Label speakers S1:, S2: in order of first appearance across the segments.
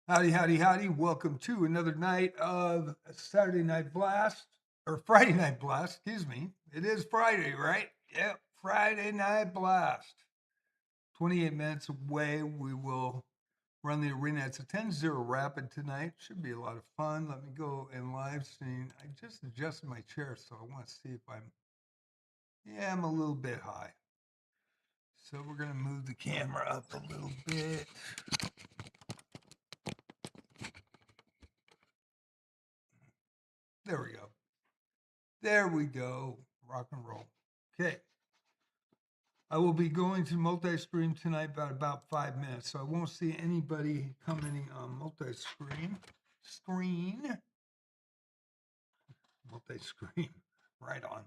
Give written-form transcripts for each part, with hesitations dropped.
S1: Howdy, howdy, howdy. Welcome to another night of Saturday Night Blast, or Friday Night Blast, excuse me. It is Friday, right? Yep, Friday Night Blast. 28 minutes away, we will run the arena. It's a 10-0 rapid tonight. Should be a lot of fun. Let me go and live stream. I just adjusted my chair, so I want to see if I'm a little bit high. So we're going to move the camera up a little bit. There we go. There we go. Rock and roll. Okay. I will be going to multi-screen tonight about 5 minutes, so I won't see anybody commenting on multi-screen. Multi-screen. Right on.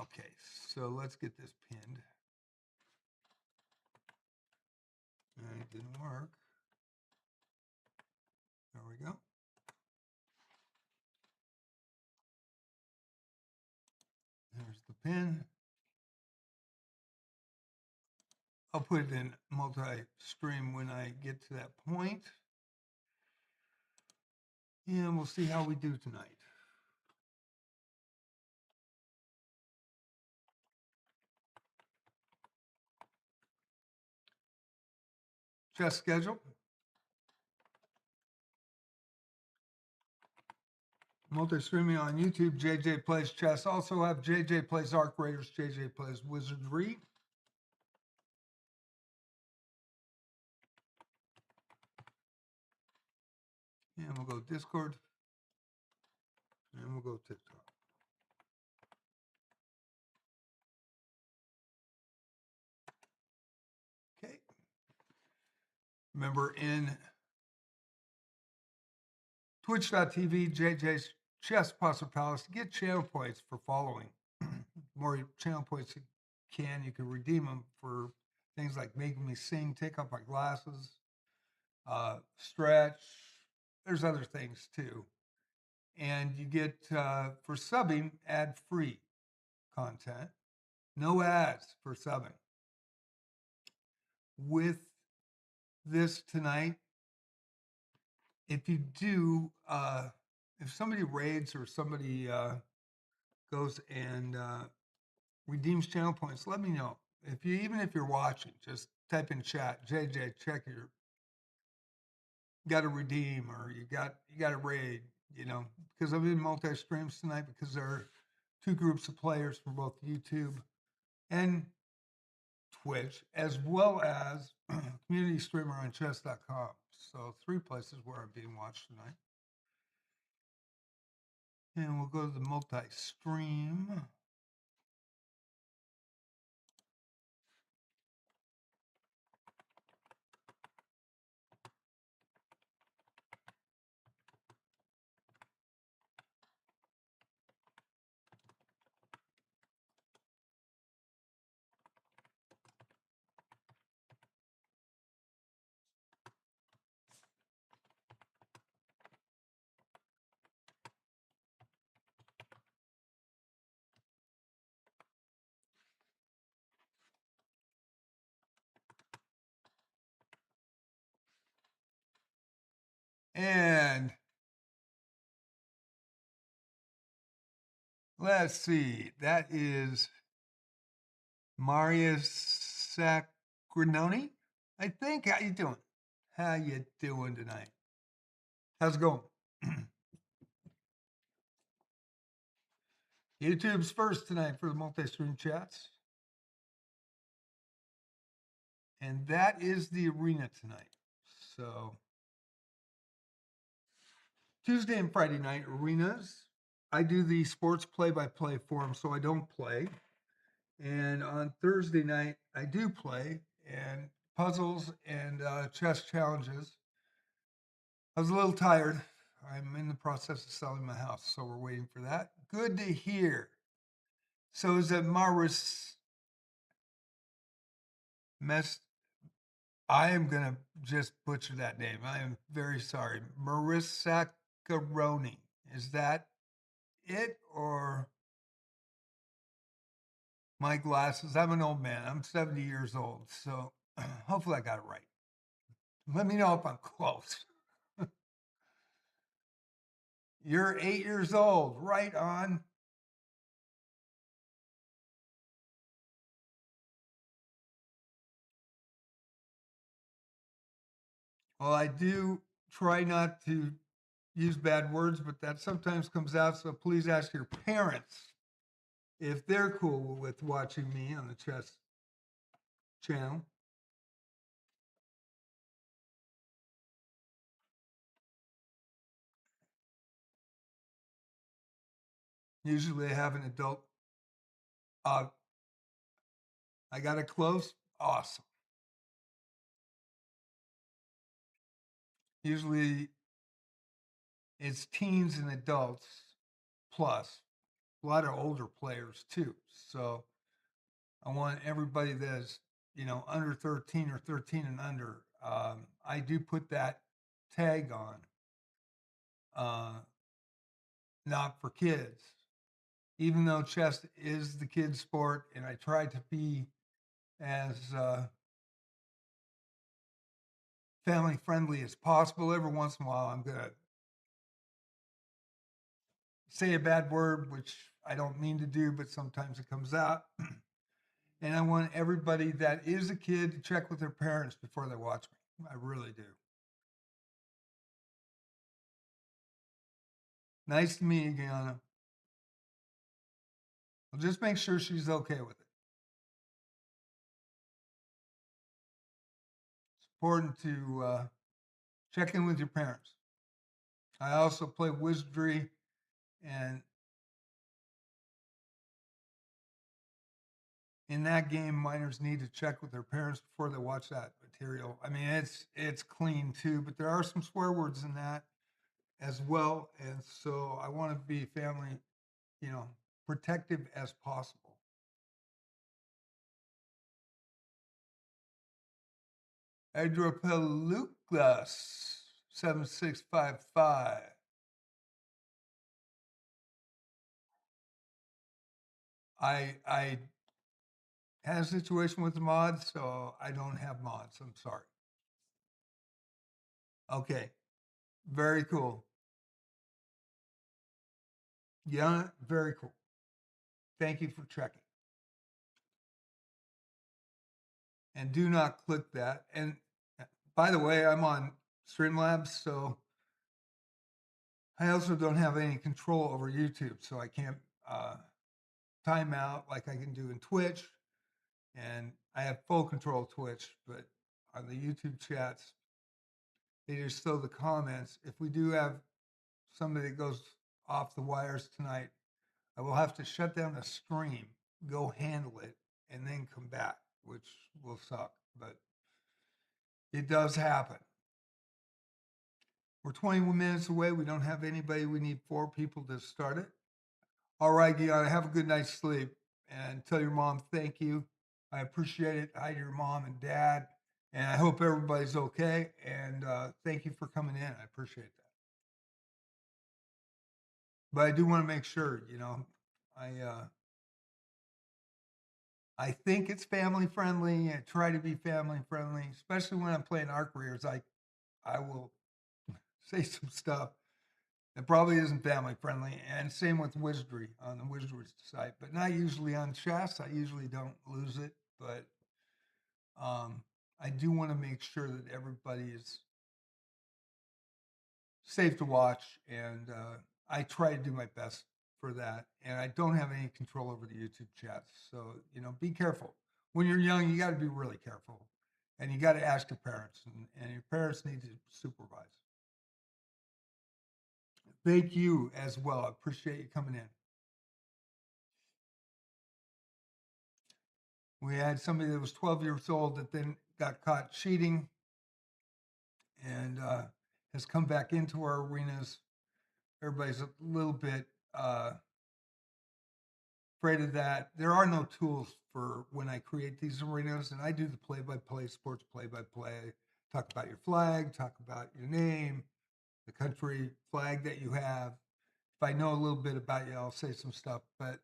S1: Okay, so let's get this pinned. It didn't work. There we go. There's the pin. I'll put it in multi-stream when I get to that point. And we'll see how we do tonight. Chess schedule. Multi-streaming on YouTube, JJ Plays Chess. Also have JJ Plays Arc Raiders, JJ Plays Wizardry. And we'll go Discord. And we'll go TikTok. Okay. Remember, in twitch.tv, JJ's Chess Pasta Palace, get channel points for following. More channel points you can redeem them for things like making me sing, take off my glasses, stretch. There's other things too. And you get, for subbing, ad-free content. No ads for subbing. With this tonight, if you do, if somebody raids or somebody goes and redeems channel points, let me know. Even if you're watching, just type in chat, JJ, check your got to redeem or you got to raid, because I'm in multi-streams tonight because there are two groups of players from both YouTube and Twitch, as well as community streamer on chess.com. So 3 places where I'm being watched tonight. And we'll go to the multi-stream. And let's see, that is Marius Sacrinoni, I think. How you doing? How you doing tonight? How's it going? YouTube's first tonight for the multi-stream chats. And that is the arena tonight. So Tuesday and Friday night arenas. I do the sports play-by-play form, so I don't play. And on Thursday night, I do play and puzzles and chess challenges. I was a little tired. I'm in the process of selling my house, so we're waiting for that. Good to hear. So is it Maris Mess? I am going to just butcher that name. I am very sorry. Marissacaroni. Is that it or my glasses? I'm an old man. I'm 70 years old. So hopefully I got it right. Let me know if I'm close. You're 8 years old. Right on. Well, I do try not to use bad words, but that sometimes comes out. So please ask your parents if they're cool with watching me on the chess channel. Usually I have an adult. Uh, I got it close. Awesome. Usually it's teens and adults plus a lot of older players too. So I want everybody that's, under 13 or 13 and under. I do put that tag on, uh, not for kids, even though chess is the kids' sport, and I try to be as family friendly as possible. Every once in a while, I'm gonna say a bad word, which I don't mean to do, but sometimes it comes out. And I want everybody that is a kid to check with their parents before they watch me. I really do. Nice to meet you, Gianna. Well, just make sure she's okay with it. It's important to check in with your parents. I also play Wizardry, and in that game, minors need to check with their parents before they watch that material. I mean, it's clean too, but there are some swear words in that as well, and so I want to be family, you know, protective as possible. Adropeluclas 7655. I had a situation with the mods, so I don't have mods. I'm sorry. Okay, very cool. Yeah, very cool. Thank you for checking. And do not click that. And by the way, I'm on Streamlabs, so I also don't have any control over YouTube, so I can't time out like I can do in Twitch. And I have full control of Twitch, but on the YouTube chats, they just throw the comments. If we do have somebody that goes off the wires tonight, I will have to shut down the stream, go handle it, and then come back, which will suck, but it does happen. We're 21 minutes away. We don't have anybody. We need 4 people to start it. All right, Deanna, have a good night's sleep and tell your mom thank you. I appreciate it. Hi to your mom and dad. And I hope everybody's okay. And thank you for coming in. I appreciate that. But I do want to make sure, I I think it's family friendly. I try to be family friendly, especially when I'm playing arc rears. I will say some stuff that probably isn't family friendly. And same with Wizardry on the Wizardry site, but not usually on chess. I usually don't lose it, but I do want to make sure that everybody is safe to watch, and I try to do my best for that. And I don't have any control over the YouTube chats, so be careful. When you're young, you got to be really careful, and you got to ask your parents, and your parents need to supervise. Thank you as well. I appreciate you coming in. We had somebody that was 12 years old that then got caught cheating and has come back into our arenas. Everybody's a little bit afraid of that. There are no tools for when I create these arenas, and I do the play-by-play, sports play-by-play. Talk about your flag, talk about your name, the country flag that you have. If I know a little bit about you, I'll say some stuff. But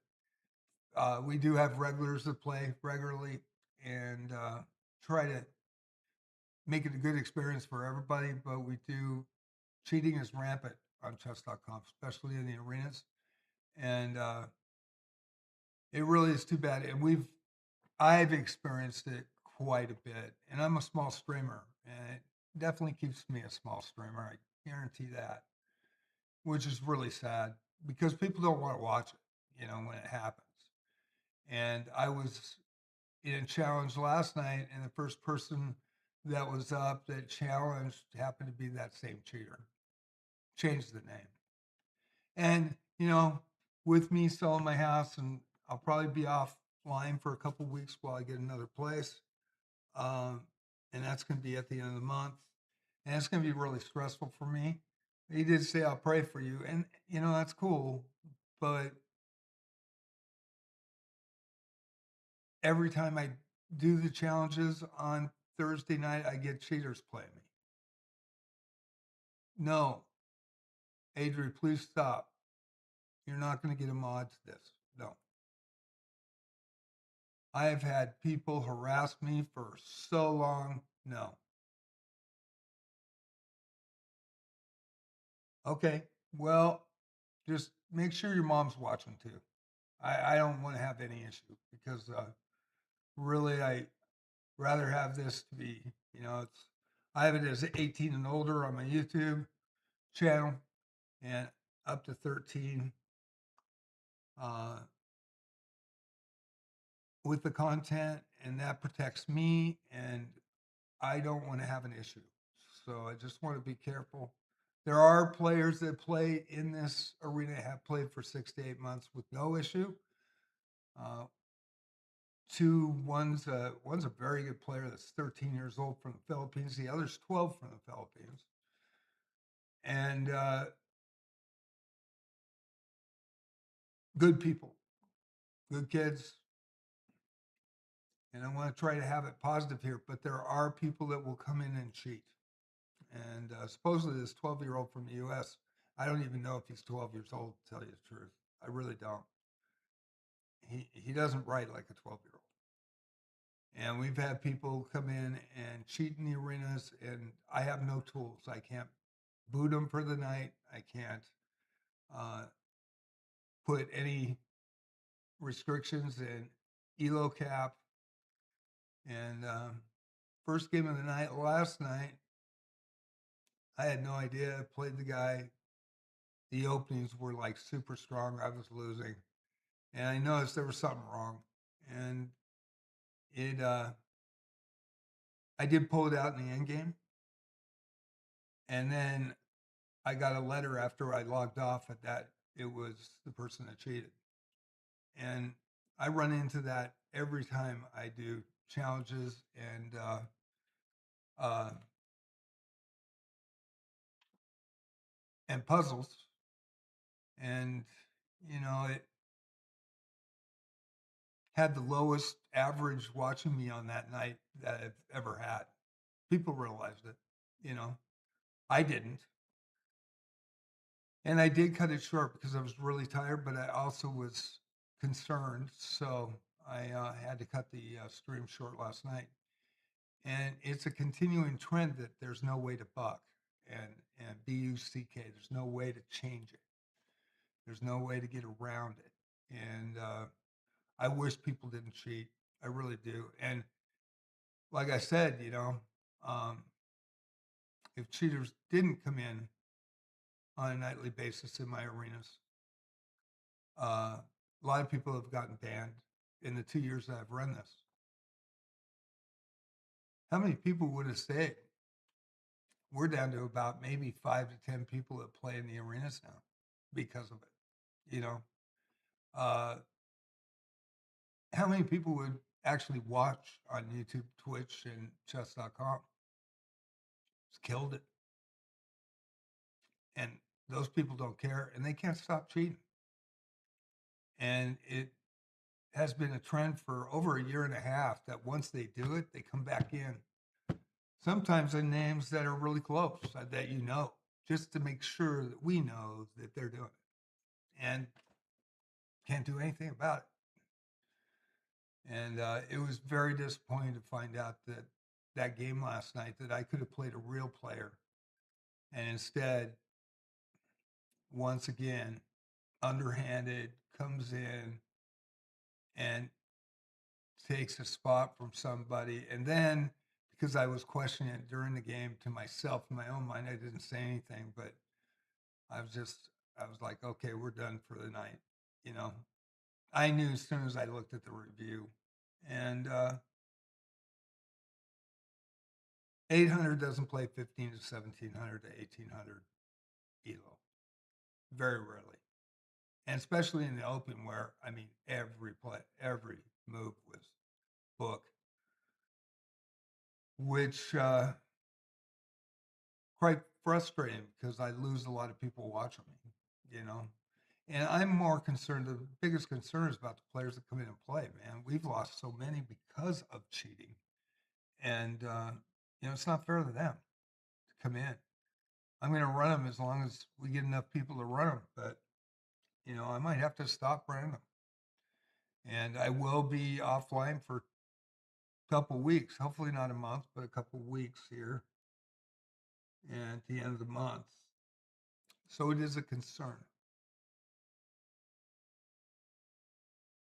S1: we do have regulars that play regularly, and try to make it a good experience for everybody, but we do cheating is rampant on chess.com, especially in the arenas. And it really is too bad. And I've experienced it quite a bit. And I'm a small streamer, and it definitely keeps me a small streamer. I guarantee that, which is really sad because people don't want to watch it, when it happens. And I was in a challenge last night, and the first person that was up that challenged happened to be that same cheater. Changed the name. And, with me selling my house, and I'll probably be offline for a couple weeks while I get another place. Um, and that's going to be at the end of the month. And it's going to be really stressful for me. He did say, I'll pray for you. And, that's cool. But every time I do the challenges on Thursday night, I get cheaters playing me. No, Adri, please stop. You're not going to get a mod to this. No. I have had people harass me for so long. No. Okay. Well, just make sure your mom's watching too. I don't want to have any issue because really I rather have this to be, I have it as 18 and older on my YouTube channel and up to 13 uh, with the content, and that protects me, and I don't want to have an issue. So I just want to be careful. There are players that play in this arena have played for 6 to 8 months with no issue. Uh, one's a very good player that's 13 years old from the Philippines. The other's 12 from the Philippines, and good people, good kids. And I want to try to have it positive here, but there are people that will come in and cheat. And supposedly this 12-year-old from the U.S., I don't even know if he's 12 years old, to tell you the truth. I really don't. He doesn't write like a 12-year-old. And we've had people come in and cheat in the arenas, and I have no tools. I can't boot them for the night. I can't uh, put any restrictions in elo cap. And first game of the night last night, I had no idea. I played the guy. The openings were like super strong. I was losing, and I noticed there was something wrong. And it, I did pull it out in the end game, and then I got a letter after I logged off at that it was the person that cheated. And I run into that every time I do challenges uh, and puzzles. And, it had the lowest average watching me on that night that I've ever had. People realized it, you know, I didn't. And I did cut it short because I was really tired, but I also was concerned. So I had to cut the stream short last night. And it's a continuing trend that there's no way to buck and buck. There's no way to change it. There's no way to get around it. And I wish people didn't cheat. I really do. And like I said, um, if cheaters didn't come in on a nightly basis in my arenas, a lot of people have gotten banned in the 2 years that I've run this. How many people would have stayed? We're down to about maybe 5 to 10 people that play in the arenas now because of it. Uh, how many people would actually watch on YouTube, Twitch, and chess.com? It's killed it. And those people don't care and they can't stop cheating. And it has been a trend for over a year and a half that once they do it, they come back in. Sometimes in names that are really close that just to make sure that we know that they're doing it. And can't do anything about it. And it was very disappointing to find out that that game last night that I could have played a real player, and instead, once again, underhanded comes in and takes a spot from somebody. And then because I was questioning it during the game to myself in my own mind, I didn't say anything, but I was like, okay, we're done for the night. You know, I knew as soon as I looked at the review. And 800 doesn't play 15 to 1700 to 1800 ELO. Very rarely. And especially in the open where, I mean, every move was book, which quite frustrating because I lose a lot of people watching me, you know. And I'm more concerned. The biggest concern is about the players that come in and play. Man, we've lost so many because of cheating, and it's not fair to them to come in. I'm going to run them as long as we get enough people to run them, but I might have to stop running them, and I will be offline for a couple weeks. Hopefully not a month, but a couple weeks here, and at the end of the month. So it is a concern.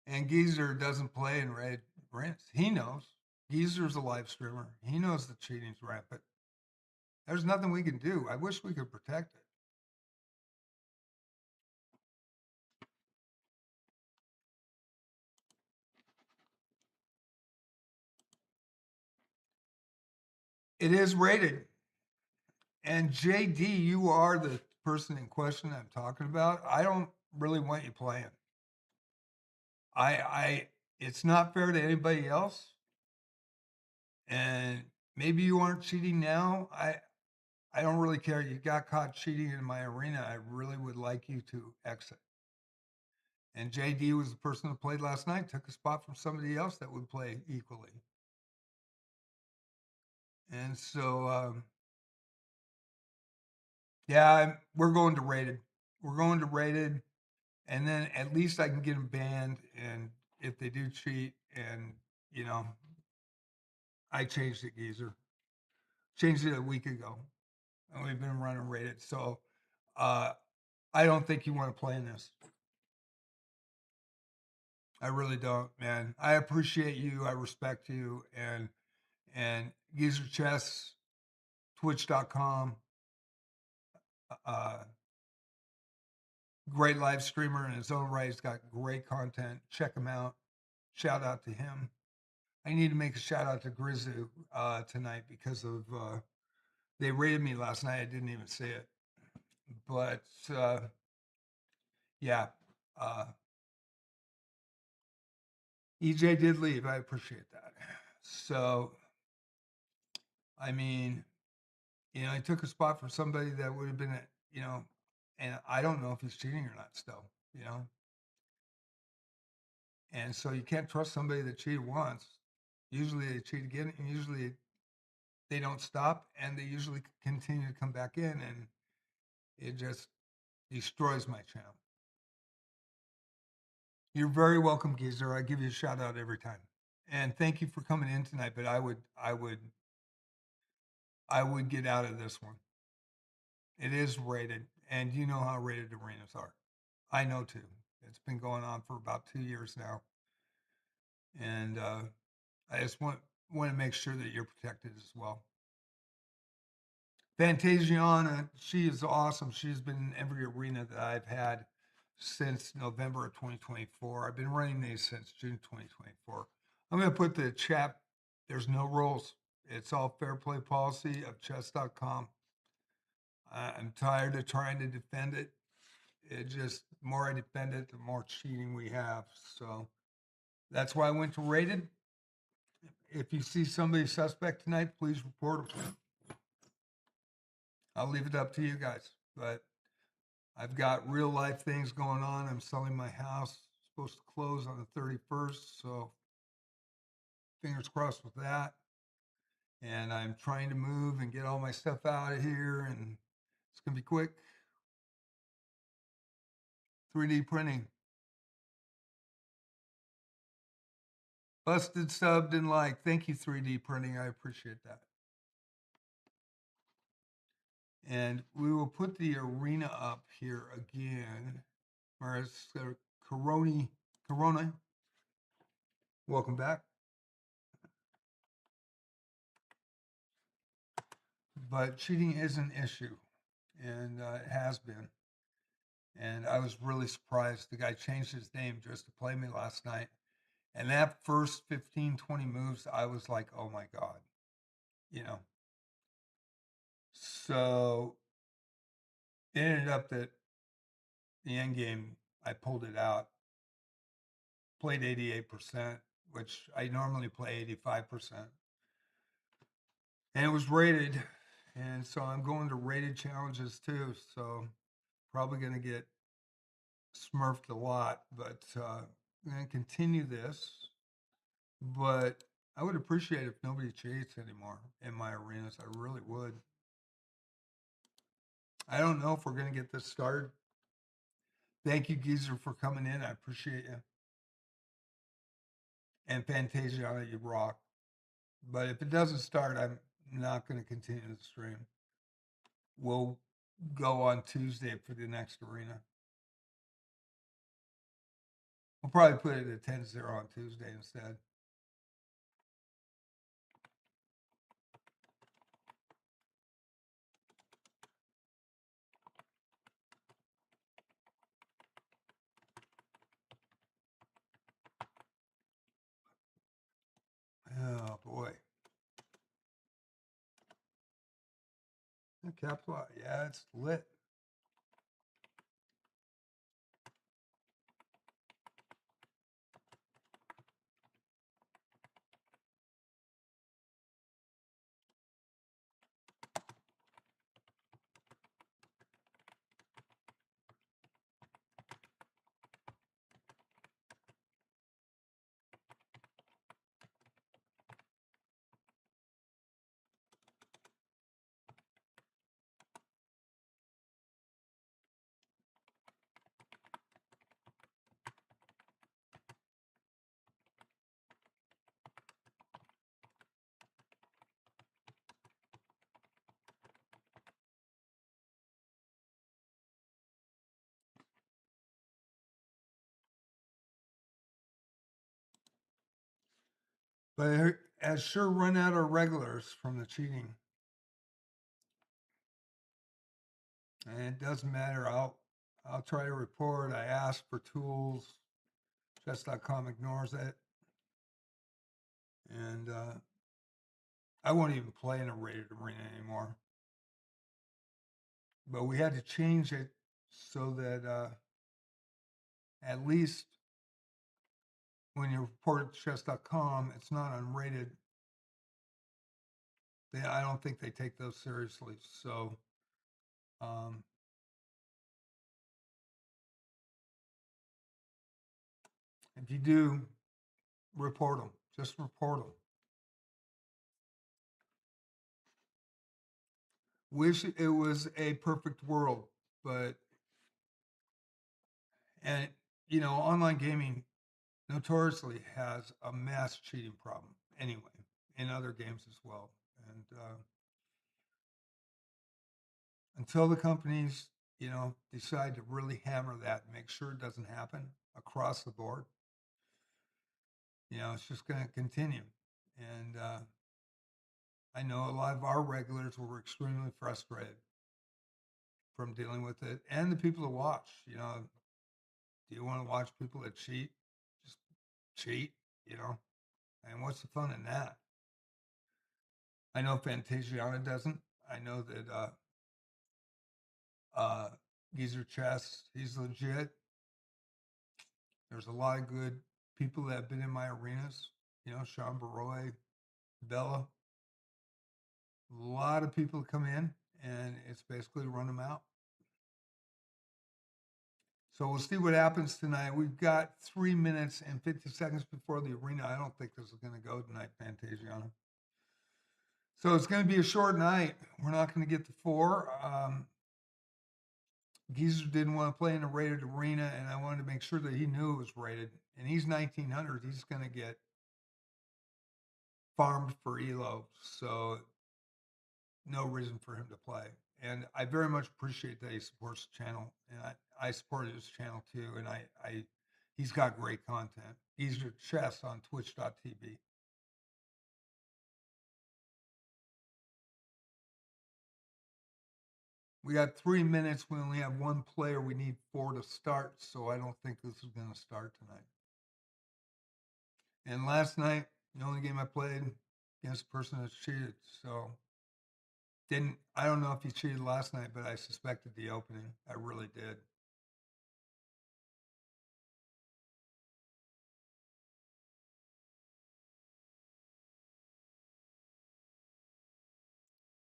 S1: And Geezer doesn't play in red rinse. He knows. Geezer's a live streamer. He knows the cheating's rampant. There's nothing we can do. I wish we could protect it. It is rated. And JD, you are the person in question I'm talking about. I don't really want you playing. I it's not fair to anybody else. And maybe you aren't cheating now. I don't really care. You got caught cheating in my arena. I really would like you to exit. And JD was the person that played last night, took a spot from somebody else that would play equally. And so, yeah, we're going to rated. We're going to rated, and then at least I can get them banned. And if they do cheat, and you know, I changed it, Geezer. Changed it a week ago, and we've been running rated. So, uh, I don't think you want to play in this. I really don't, man. I appreciate you. I respect you, and Geezer Chess, Twitch.com. Uh, Great live streamer in his own right. He's got great content. Check him out. Shout out to him. I need to make a shout out to Grizzu tonight because of they rated me last night. I didn't even say it, but yeah, uh, EJ did leave. I appreciate that. So, I mean, I took a spot from somebody that would have been, and I don't know if he's cheating or not still, and so you can't trust somebody that cheated once. Usually they cheat again, and usually they don't stop, and they usually continue to come back in, and it just destroys my channel. You're very welcome, Geezer. I give you a shout out every time, and thank you for coming in tonight. But I would get out of this one. It is rated, and you know how rated arenas are. I know too. It's been going on for about 2 years now, and I just want to make sure that you're protected as well. Fantasiana, she is awesome. She's been in every arena that I've had since November of 2024. I've been running these since June 2024. I'm going to put the chat. There's no rules. It's all fair play policy of chess.com. I'm tired of trying to defend it. It just, the more I defend it, the more cheating we have. So that's why I went to rated. If you see somebody suspect tonight, please report them. I'll leave it up to you guys. But I've got real life things going on. I'm selling my house. Supposed to close on the 31st. So fingers crossed with that. And I'm trying to move and get all my stuff out of here. And it's going to be quick. 3D printing. Busted, subbed, and like. Thank you, 3D printing. I appreciate that. And we will put the arena up here again. Whereas Corona, welcome back. But cheating is an issue, and it has been. And I was really surprised. The guy changed his name just to play me last night. And that first 15, 20 moves, I was like, oh my God, you know. So it ended up that the end game, I pulled it out, played 88%, which I normally play 85%. And it was rated. And so I'm going to rated challenges too. So probably going to get smurfed a lot, but I'm going to continue this. But I would appreciate if nobody cheats anymore in my arenas. I really would. I don't know if we're going to get this started. Thank you, Geezer, for coming in. I appreciate you. And Fantasiana, you rock. But if it doesn't start, I'm not going to continue the stream. We'll go on Tuesday for the next arena. We'll probably put it at 10-0 on Tuesday instead. Oh, boy. Capital, yeah, it's lit. But it has sure run out of regulars from the cheating. And it doesn't matter. I'll try to report. I ask for tools. Chess.com ignores it. And I won't even play in a rated arena anymore. But we had to change it so that at least when you report at chess.com, it's not unrated. I don't think they take those seriously. So if you do, report them. Just report them. Wish it was a perfect world, but and online gaming notoriously has a mass cheating problem anyway, in other games as well. And until the companies, decide to really hammer that and make sure it doesn't happen across the board, it's just going to continue. And I know a lot of our regulars were extremely frustrated from dealing with it, and the people that watch. Do you want to watch people that cheat? Just cheat, and what's the fun in that? I know Fantasiana doesn't. I know that Geezer Chess, he's legit. There's a lot of good people that have been in my arenas. Sean Baroy, Bella. A lot of people come in, and it's basically run them out. So we'll see what happens tonight. We've got 3 minutes and 50 seconds before the arena. I don't think this is going to go tonight, Fantasiana. So it's going to be a short night. We're not going to get to 4. Geezer didn't want to play in a rated arena, and I wanted to make sure that he knew it was rated. And he's 1900. He's going to get farmed for Elo, so no reason for him to play. And I very much appreciate that he supports the channel, and I support his channel too. And he's got great content. He's your chess on twitch.tv. We got 3 minutes. We only have one player. We need 4 to start, so I don't think this is going to start tonight. And last night, the only game I played against a person that's cheated. So I don't know if he cheated last night, but I suspected the opening. I really did.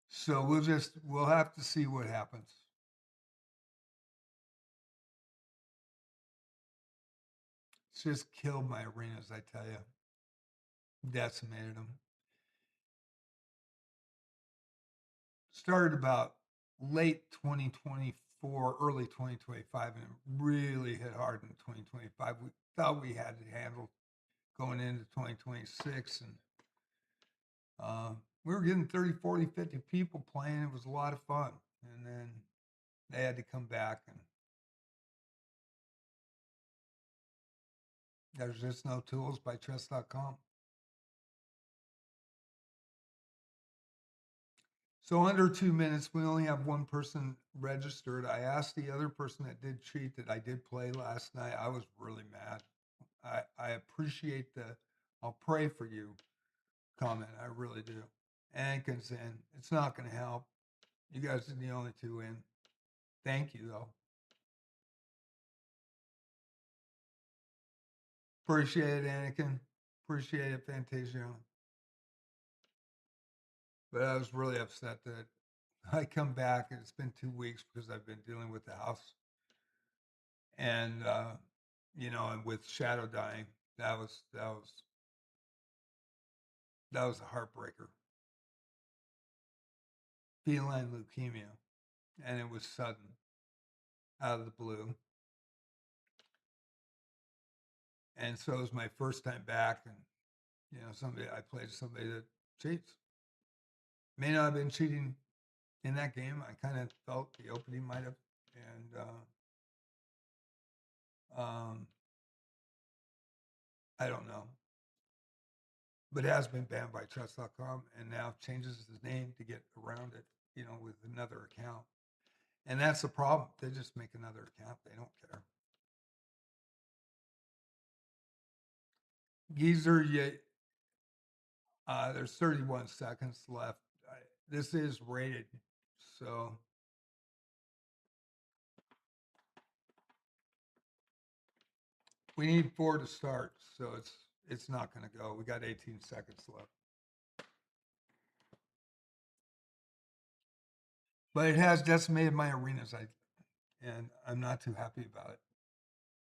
S1: So we'll have to see what happens. It's just killed my arenas, I tell you. Decimated them. Started about late 2024, early 2025, and it really hit hard in 2025. We thought we had it handled going into 2026, and we were getting 30, 40, 50 people playing. It was a lot of fun. And then they had to come back, and there's just no tools by chess.com. So under 2 minutes, we only have one person registered. I asked the other person that did cheat that I did play last night. I was really mad. I appreciate the I'll pray for you comment. I really do. Anakin's in. It's not going to help. You guys are the only two in. Thank you, though. Appreciate it, Anakin. Appreciate it, Fantasia. But I was really upset that I come back and it's been 2 weeks because I've been dealing with the house. And, and with shadow dying, that was a heartbreaker. Feline leukemia. And it was sudden, out of the blue. And so it was my first time back, and I played somebody that cheats. May not have been cheating in that game. I kind of felt the opening might have, and I don't know, but it has been banned by chess.com, and now changes his name to get around it, with another account, and that's the problem. They just make another account. They don't care. Geezer, there's 31 seconds left. This is rated, so we need 4 to start. So it's not going to go. We got 18 seconds left, but it has decimated my arenas. And I'm not too happy about it,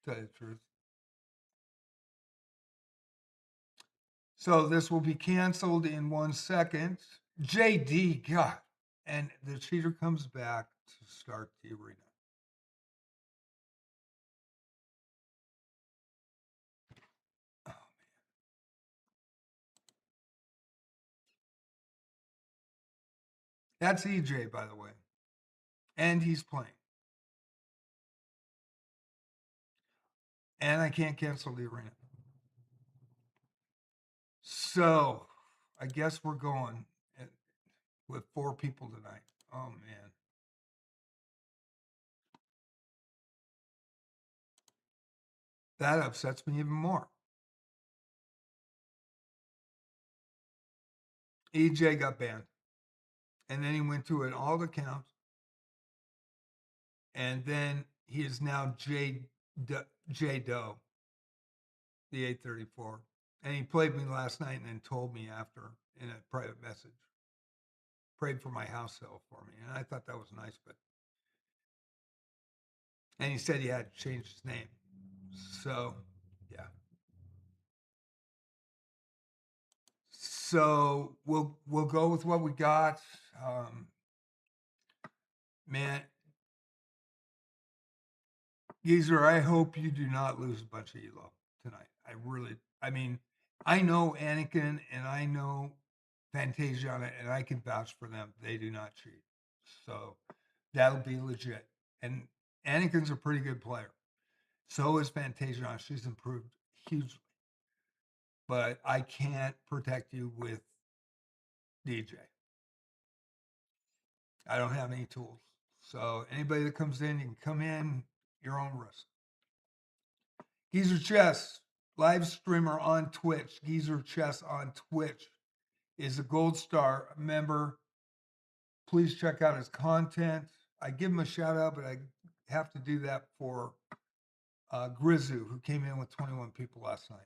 S1: to tell you the truth. So this will be canceled in 1 second. JD, God. And the cheater comes back to start the arena. Oh, man. That's EJ, by the way. And he's playing. And I can't cancel the arena. So I guess we're going with 4 people tonight. Oh, man. That upsets me even more. EJ got banned. And then he went to an alt account. And then he is now J Doe, the 834. And he played me last night and then told me after in a private message. Prayed for my house sale for me. And I thought that was nice, and he said he had to change his name. So, yeah. So we'll go with what we got. Man, Geezer, I hope you do not lose a bunch of Elo tonight. I mean, I know Anakin and I know Fantasiana, and I can vouch for them. They do not cheat. So that'll be legit. And Anakin's a pretty good player. So is Fantasiana. She's improved hugely. But I can't protect you with DJ. I don't have any tools. So anybody that comes in, you can come in your own risk. Geezer Chess, live streamer on Twitch. Geezer Chess on Twitch is a gold star member. Please check out his content. I give him a shout out, but I have to do that for Grizu, who came in with 21 people last night.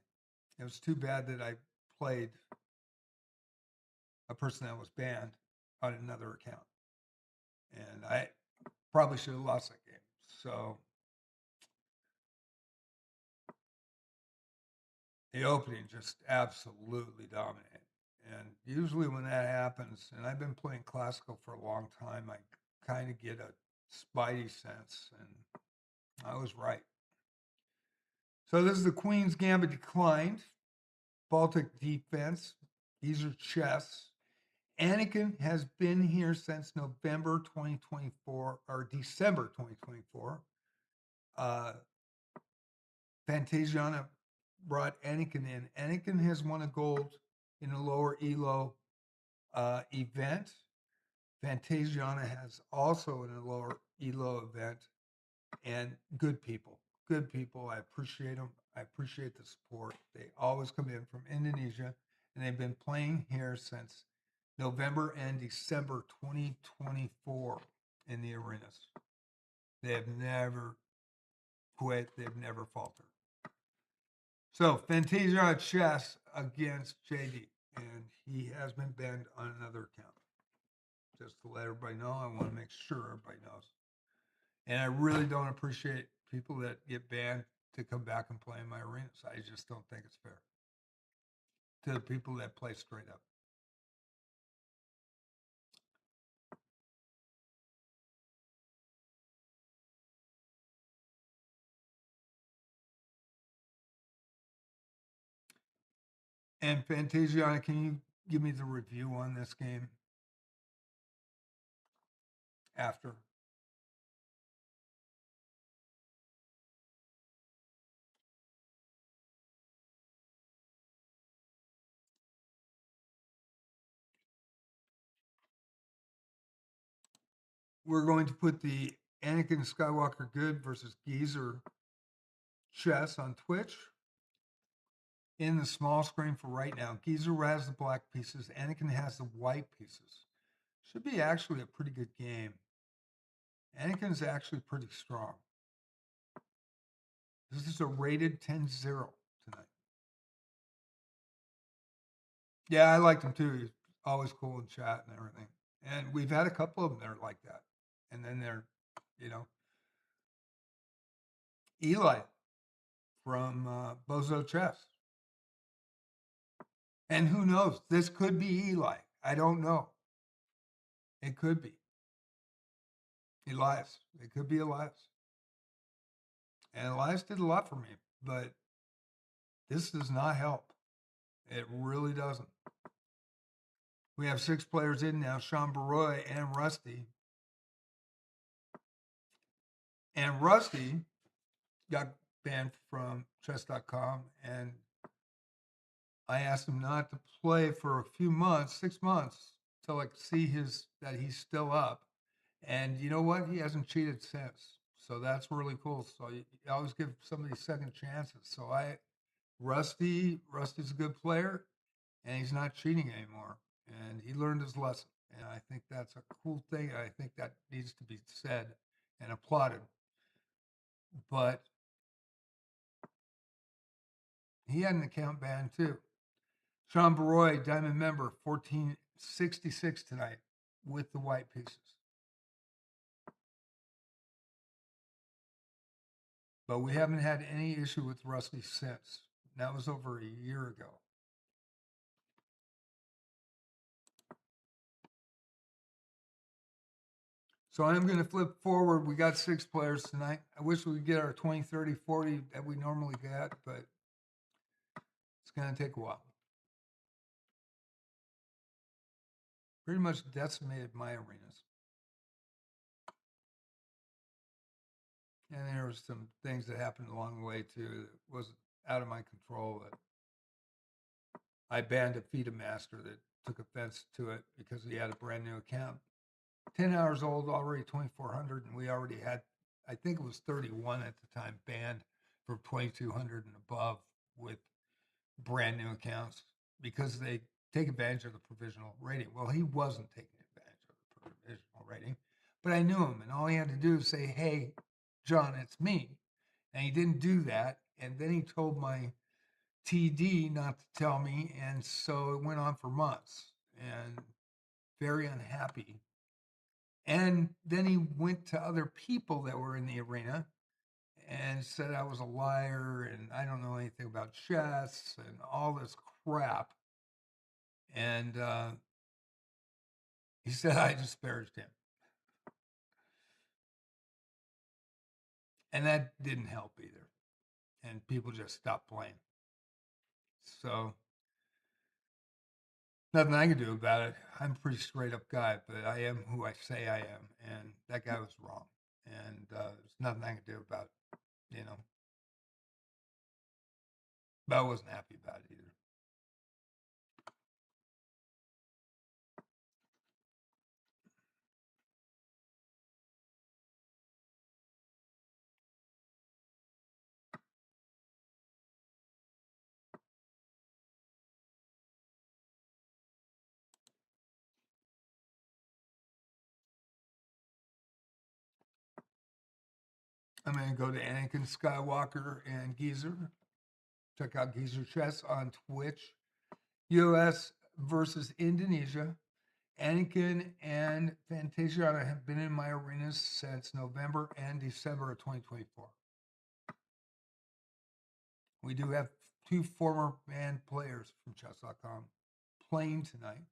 S1: It was too bad that I played a person that was banned on another account. And I probably should have lost that game. So the opening just absolutely dominated. And usually when that happens, and I've been playing classical for a long time, I kind of get a spidey sense, and I was right. So this is the Queen's Gambit declined. Baltic defense. These are chess. Anakin has been here since November 2024 or December 2024. Fantasiana brought Anakin in. Anakin has won a gold in a lower elo event. Fantasiana has also in a lower elo event, and good people. Good people. I appreciate them. I appreciate the support. They always come in from Indonesia, and they've been playing here since November and December 2024 in the arenas. They have never quit. They've never faltered. So Fantasia chess against JD, and he has been banned on another account. Just to let everybody know, I want to make sure everybody knows. And I really don't appreciate people that get banned to come back and play in my arenas. I just don't think it's fair to the people that play straight up. And Fantasiana, can you give me the review on this game after? We're going to put the Anakin Skywalker Good versus Geezer chess on Twitch in the small screen for right now. Geezer has the black pieces. Anakin has the white pieces. Should be actually a pretty good game. Anakin's actually pretty strong. This is a rated 10-0 tonight. Yeah, I liked him too. He's always cool in chat and everything. And we've had a couple of them that are like that. And then they're, Eli from Bozo Chess. And who knows? This could be Eli. I don't know. It could be. Elias. It could be Elias. And Elias did a lot for me, but this does not help. It really doesn't. We have 6 players in now, Sean Baroy and Rusty. And Rusty got banned from chess.com, and I asked him not to play for a few months, 6 months, till I could see that he's still up. And you know what? He hasn't cheated since. So that's really cool. So you always give somebody second chances. So Rusty's a good player, and he's not cheating anymore. And he learned his lesson. And I think that's a cool thing. I think that needs to be said and applauded. But he had an account ban too. Sean Baroy, Diamond member, 1466 tonight with the white pieces. But we haven't had any issue with Rusty since. That was over a year ago. So I'm going to flip forward. We got 6 players tonight. I wish we could get our 20, 30, 40 that we normally get, but it's going to take a while. Pretty much decimated my arenas. And there was some things that happened along the way too that was out of my control. That I banned a FIDA master that took offense to it because he had a brand new account, 10 hours old, already 2,400, and we already had, I think it was 31 at the time, banned for 2,200 and above with brand new accounts because they take advantage of the provisional rating. Well, he wasn't taking advantage of the provisional rating, but I knew him, and all he had to do was say, "Hey, John, it's me," and he didn't do that. And then he told my TD not to tell me, and so it went on for months, and very unhappy. And then he went to other people that were in the arena and said I was a liar and I don't know anything about chess and all this crap. And he said I disparaged him. And that didn't help either. And people just stopped playing. So nothing I can do about it. I'm a pretty straight up guy, but I am who I say I am. And that guy was wrong. And there's nothing I can do about it, you know. But I wasn't happy about it either. I'm going to go to Anakin Skywalker and Geezer. Check out Geezer Chess on Twitch. US versus Indonesia. Anakin and Fantasia have been in my arenas since November and December of 2024. We do have two former banned players from chess.com playing tonight.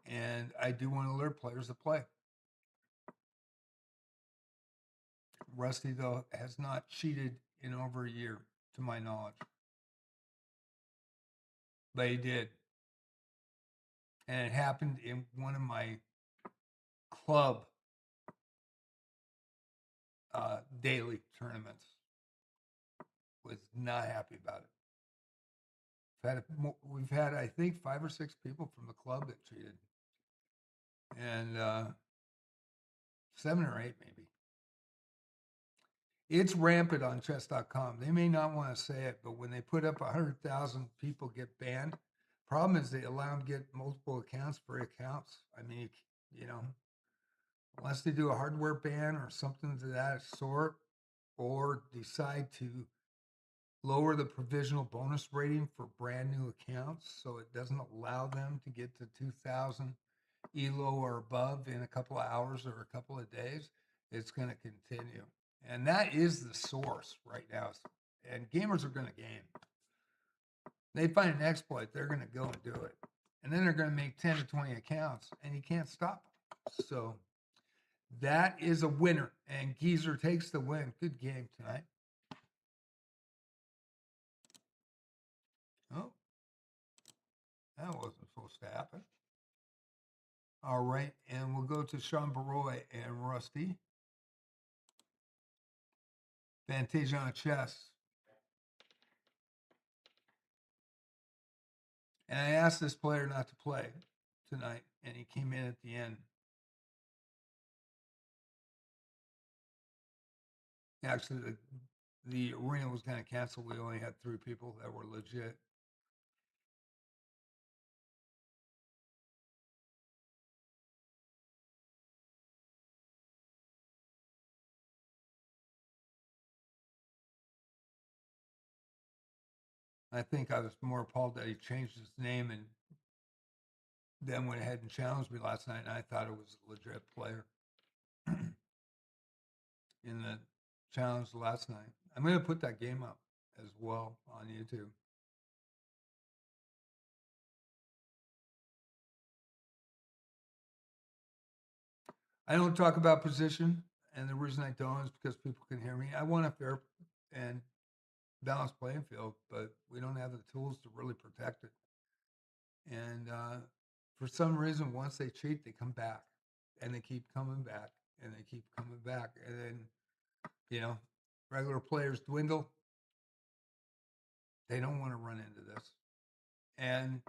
S1: And I do want to alert players to play. Rusty, though, has not cheated in over a year, to my knowledge. But he did. And it happened in one of my club daily tournaments. Was not happy about it. We've had, I think, 5 or 6 people from the club that cheated. And 7 or 8 maybe. It's rampant on chess.com. They may not want to say it, but when they put up 100,000 people get banned, problem is they allow them to get multiple accounts for accounts. I mean, you know, unless they do a hardware ban or something to that sort, or decide to lower the provisional bonus rating for brand new accounts so it doesn't allow them to get to 2,000 ELO or above in a couple of hours or a couple of days, it's going to continue. And that is the source right now. And gamers are going to game. They find an exploit, they're going to go and do it. And then they're going to make 10 to 20 accounts, and you can't stop them. So that is a winner. And Geezer takes the win. Good game tonight. Oh, that wasn't supposed to happen. All right. And we'll go to Sean Baroy and Rusty. Fantasia on chess. And I asked this player not to play tonight, and he came in at the end. Actually, the arena was kind of canceled. We only had 3 people that were legit. I think I was more appalled that he changed his name and then went ahead and challenged me last night, and I thought it was a legit player in the challenge last night. I'm going to put that game up as well on YouTube. I don't talk about position, and the reason I don't is because people can hear me. I want a fair and balanced playing field, but we don't have the tools to really protect it. And for some reason, once they cheat, they come back, and they keep coming back, and they keep coming back, and then regular players dwindle. They don't want to run into this, and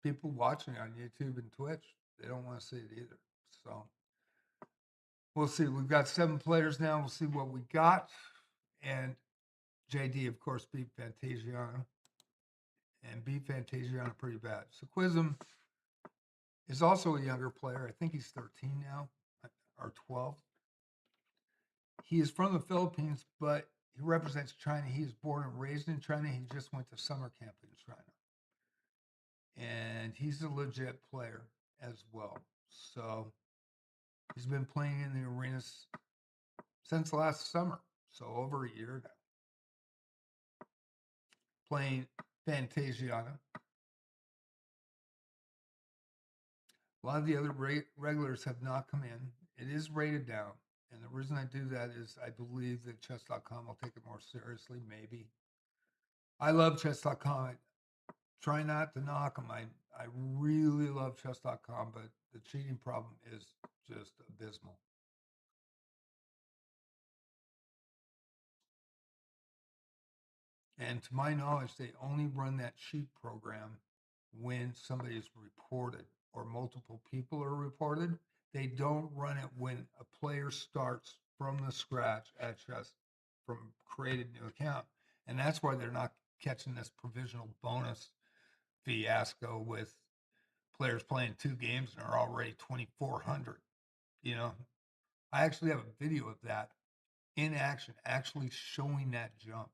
S1: people watching on YouTube and Twitch, they don't want to see it either. So we'll see. We've got 7 players now. We'll see what we got. And JD, of course, beat Fantasiana. And beat Fantasiana pretty bad. So Quizm is also a younger player. I think he's 13 now, or 12. He is from the Philippines, but he represents China. He is born and raised in China. He just went to summer camp in China. And he's a legit player as well. So he's been playing in the arenas since last summer, so over a year now. Playing Fantasiana. A lot of the other regulars have not come in. It is rated down. And the reason I do that is I believe that chess.com will take it more seriously, maybe. I love chess.com. I try not to knock them. I really love chess.com, but the cheating problem is just abysmal. And to my knowledge, they only run that cheat program when somebody is reported or multiple people are reported. They don't run it when a player starts from the scratch at chess from created new account. And that's why they're not catching this provisional bonus fiasco with players playing 2 games and are already 2,400. I actually have a video of that in action, actually showing that jump.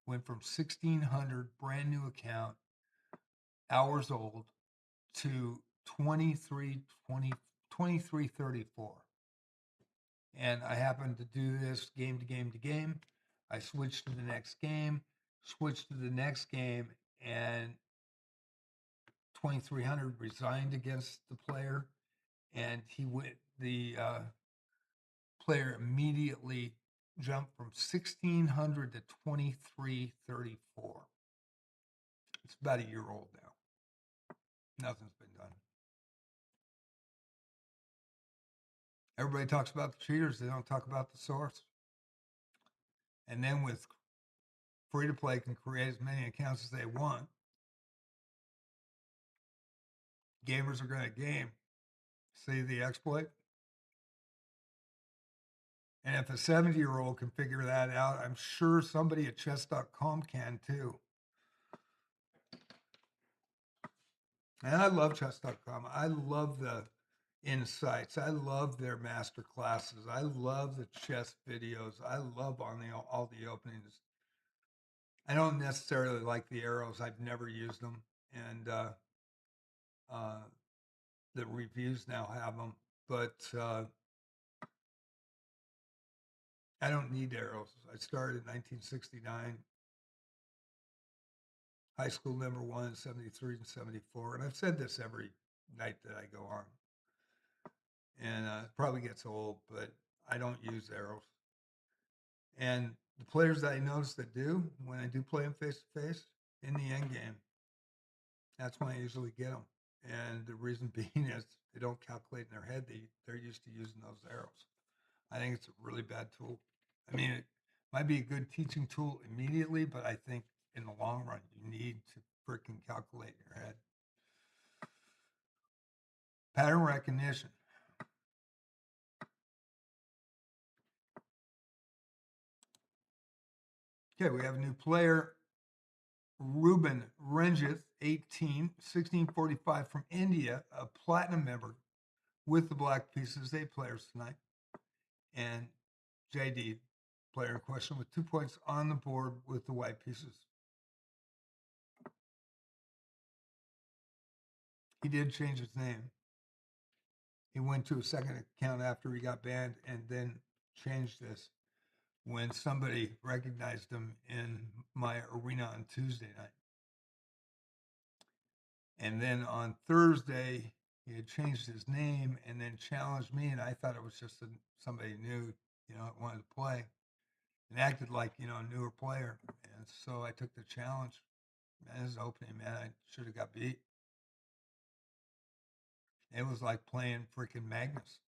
S1: Went from 1,600 brand new account, hours old, to 2334. And I happened to do this game to game to game. I switched to the next game, and 2,300 resigned against the player, and the player immediately jumped from 1,600 to 2,334. It's about a year old now. Nothing's been done. Everybody talks about the cheaters. They don't talk about the source. And then with free to play can create as many accounts as they want. Gamers are going to game. See the exploit? And if a 70-year-old can figure that out, I'm sure somebody at chess.com can too. And I love chess.com. I love the insights. I love their master classes. I love the chess videos. I love all the openings. I don't necessarily like the arrows. I've never used them. And the reviews now have them. But I don't need arrows. I started in 1969. High school number 1, 73 and 74. And I've said this every night that I go on. And it probably gets old, but I don't use arrows. And the players that I notice that do, when I do play them face to face, in the end game, that's when I usually get them. And the reason being is they don't calculate in their head. They're used to using those arrows. I think it's a really bad tool. I mean, it might be a good teaching tool immediately, but I think in the long run, you need to freaking calculate in your head. Pattern recognition. Okay, we have a new player, Ruben Renjith, 18, 1645 from India, a platinum member with the black pieces, 8 players tonight. And JD, player in question, with 2 points on the board with the white pieces. He did change his name. He went to a second account after he got banned and then changed this when somebody recognized him in my arena on Tuesday night. And then on Thursday, he had changed his name and then challenged me, and I thought it was just somebody new, that wanted to play. and acted like, you know, a newer player. And so I took the challenge. Man, his opening, man, I should have got beat. It was like playing freaking Magnus.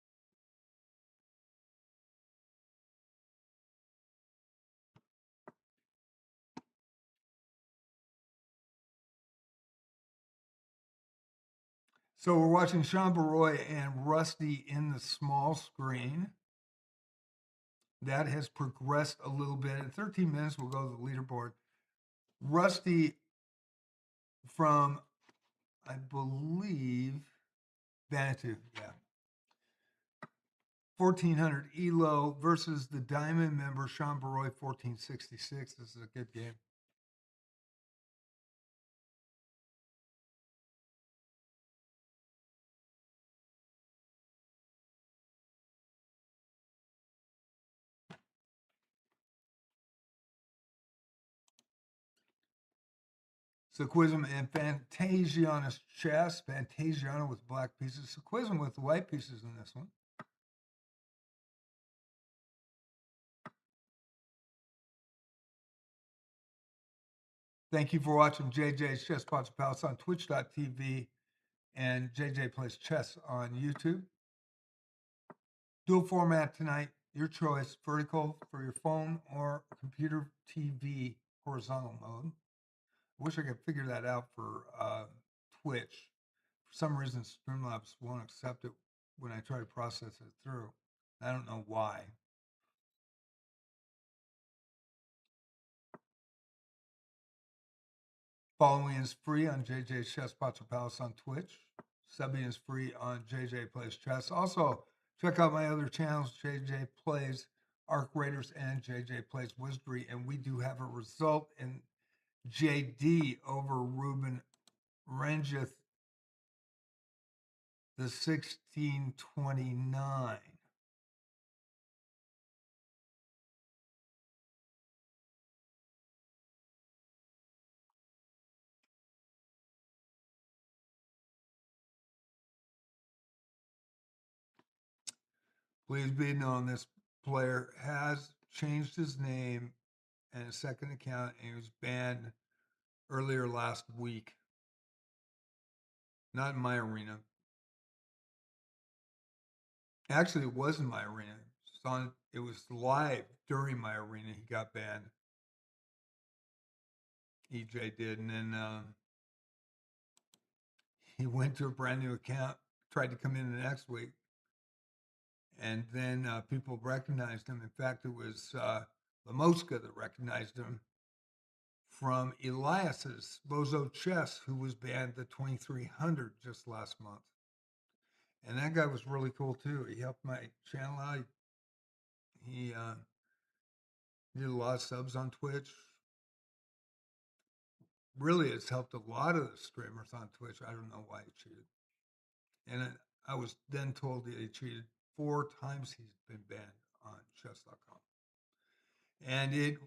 S1: So we're watching Sean Baroy and Rusty in the small screen. That has progressed a little bit. In 13 minutes, we'll go to the leaderboard. Rusty from, I believe, Vanuatu, yeah. 1400 ELO versus the Diamond member, Sean Baroy, 1466. This is a good game. Sequism and Fantasiana's chess. Fantasiana with black pieces. Sequism with white pieces in this one. Thank you for watching JJ's Chess Pots Palace on twitch.tv and JJ Plays Chess on YouTube. Dual format tonight, your choice, vertical for your phone or computer TV horizontal mode. I wish I could figure that out for Twitch. For some reason, Streamlabs won't accept it when I try to process it through. I don't know why. Following is free on JJ's Chess Pots Palace on Twitch. Subbing is free on JJ Plays Chess. Also, check out my other channels, JJ Plays Arc Raiders and JJ Plays Wizardry. And we do have a result in JD over Ruben Rengith, the 1629. Please be known, this player has changed his name and his second account, and he was banned earlier last week. Not in my arena. Actually, it wasn't my arena. It was live during my arena. He got banned. EJ did, and then he went to a brand new account, tried to come in the next week, and then people recognized him. In fact, it was Lamoska that recognized him from Elias's Bozo Chess, who was banned the 2300 just last month. And that guy was really cool too. He helped my channel out. He did a lot of subs on Twitch. Really, it's helped a lot of the streamers on Twitch. I don't know why he cheated. And I was then told that he cheated 4 times. He's been banned on chess.com. And it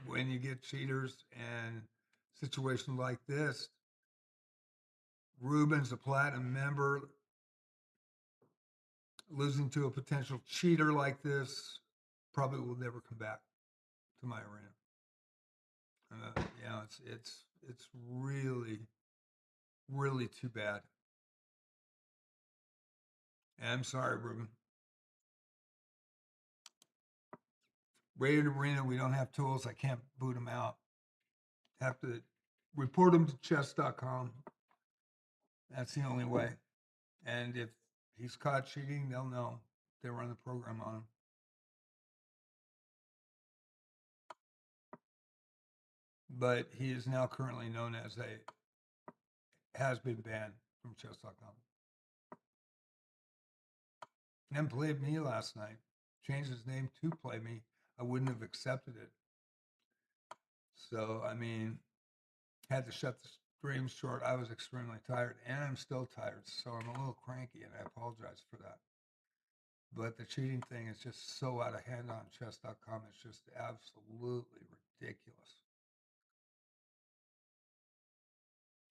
S1: when you get cheaters and situations like this, Ruben's a platinum member. Losing to a potential cheater like this probably will never come back to my arena. Yeah, it's really, really too bad. And I'm sorry, Ruben. Rated arena, we don't have tools. I can't boot them out. Have to report them to chess.com. That's the only way. And if he's caught cheating, they'll know. They run the program on him. But he is now currently known as has been banned from chess.com. And played me last night. Changed his name to Play Me. I wouldn't have accepted it. So, I mean, had to shut the stream short. I was extremely tired, and I'm still tired. So I'm a little cranky, and I apologize for that. But the cheating thing is just so out of hand on chess.com. It's just absolutely ridiculous.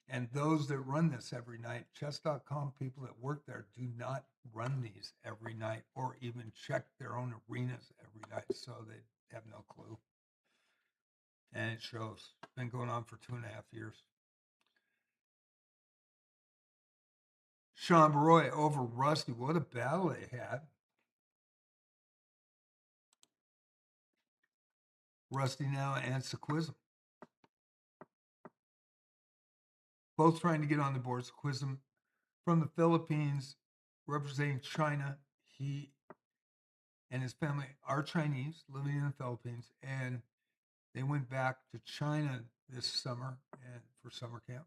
S1: And those that run this every night, chess.com people that work there do not run these every night or even check their own arenas every night. So they have no clue. And it shows. It's been going on for 2.5 years. Sean Baroy over Rusty. What a battle they had. Rusty now and Sequism. Both trying to get on the board. Sequism from the Philippines, representing China. He and his family are Chinese, living in the Philippines, and they went back to China this summer and for summer camp.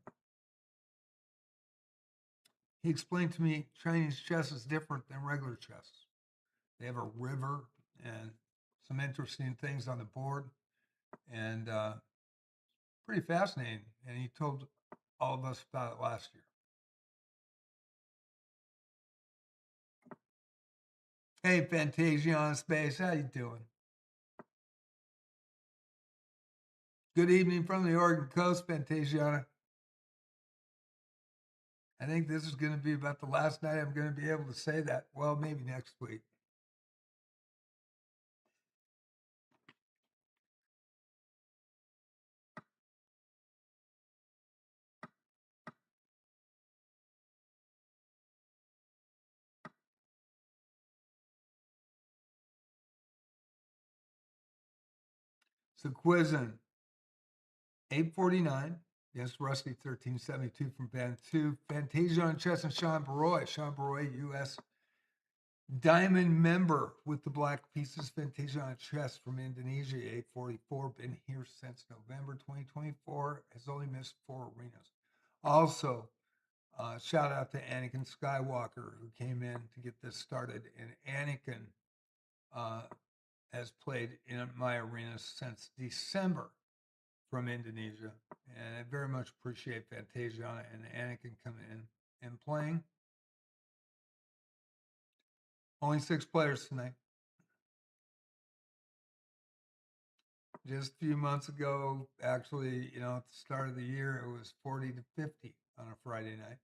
S1: He explained to me Chinese chess is different than regular chess. They have a river and some interesting things on the board, and pretty fascinating. And he told all of us about it last year. Hey, Fantasia on Space, how you doing? Good evening from the Oregon coast, Fantasiana. I think this is going to be about the last night I'm going to be able to say that. Well, maybe next week. So quizzing 849 against Rusty 1372 from Band 2. Fantasia on chess and Sean Baroy. Sean Baroy, U.S. Diamond member with the black pieces. Fantasia on chess from Indonesia, 844. Been here since November 2024. Has only missed 4 arenas. Also, shout out to Anakin Skywalker, who came in to get this started. And Anakin has played in my arena since December from Indonesia. And I very much appreciate Fantasia and Anakin coming in and playing. Only 6 players tonight. Just a few months ago, actually, at the start of the year, it was 40 to 50 on a Friday night.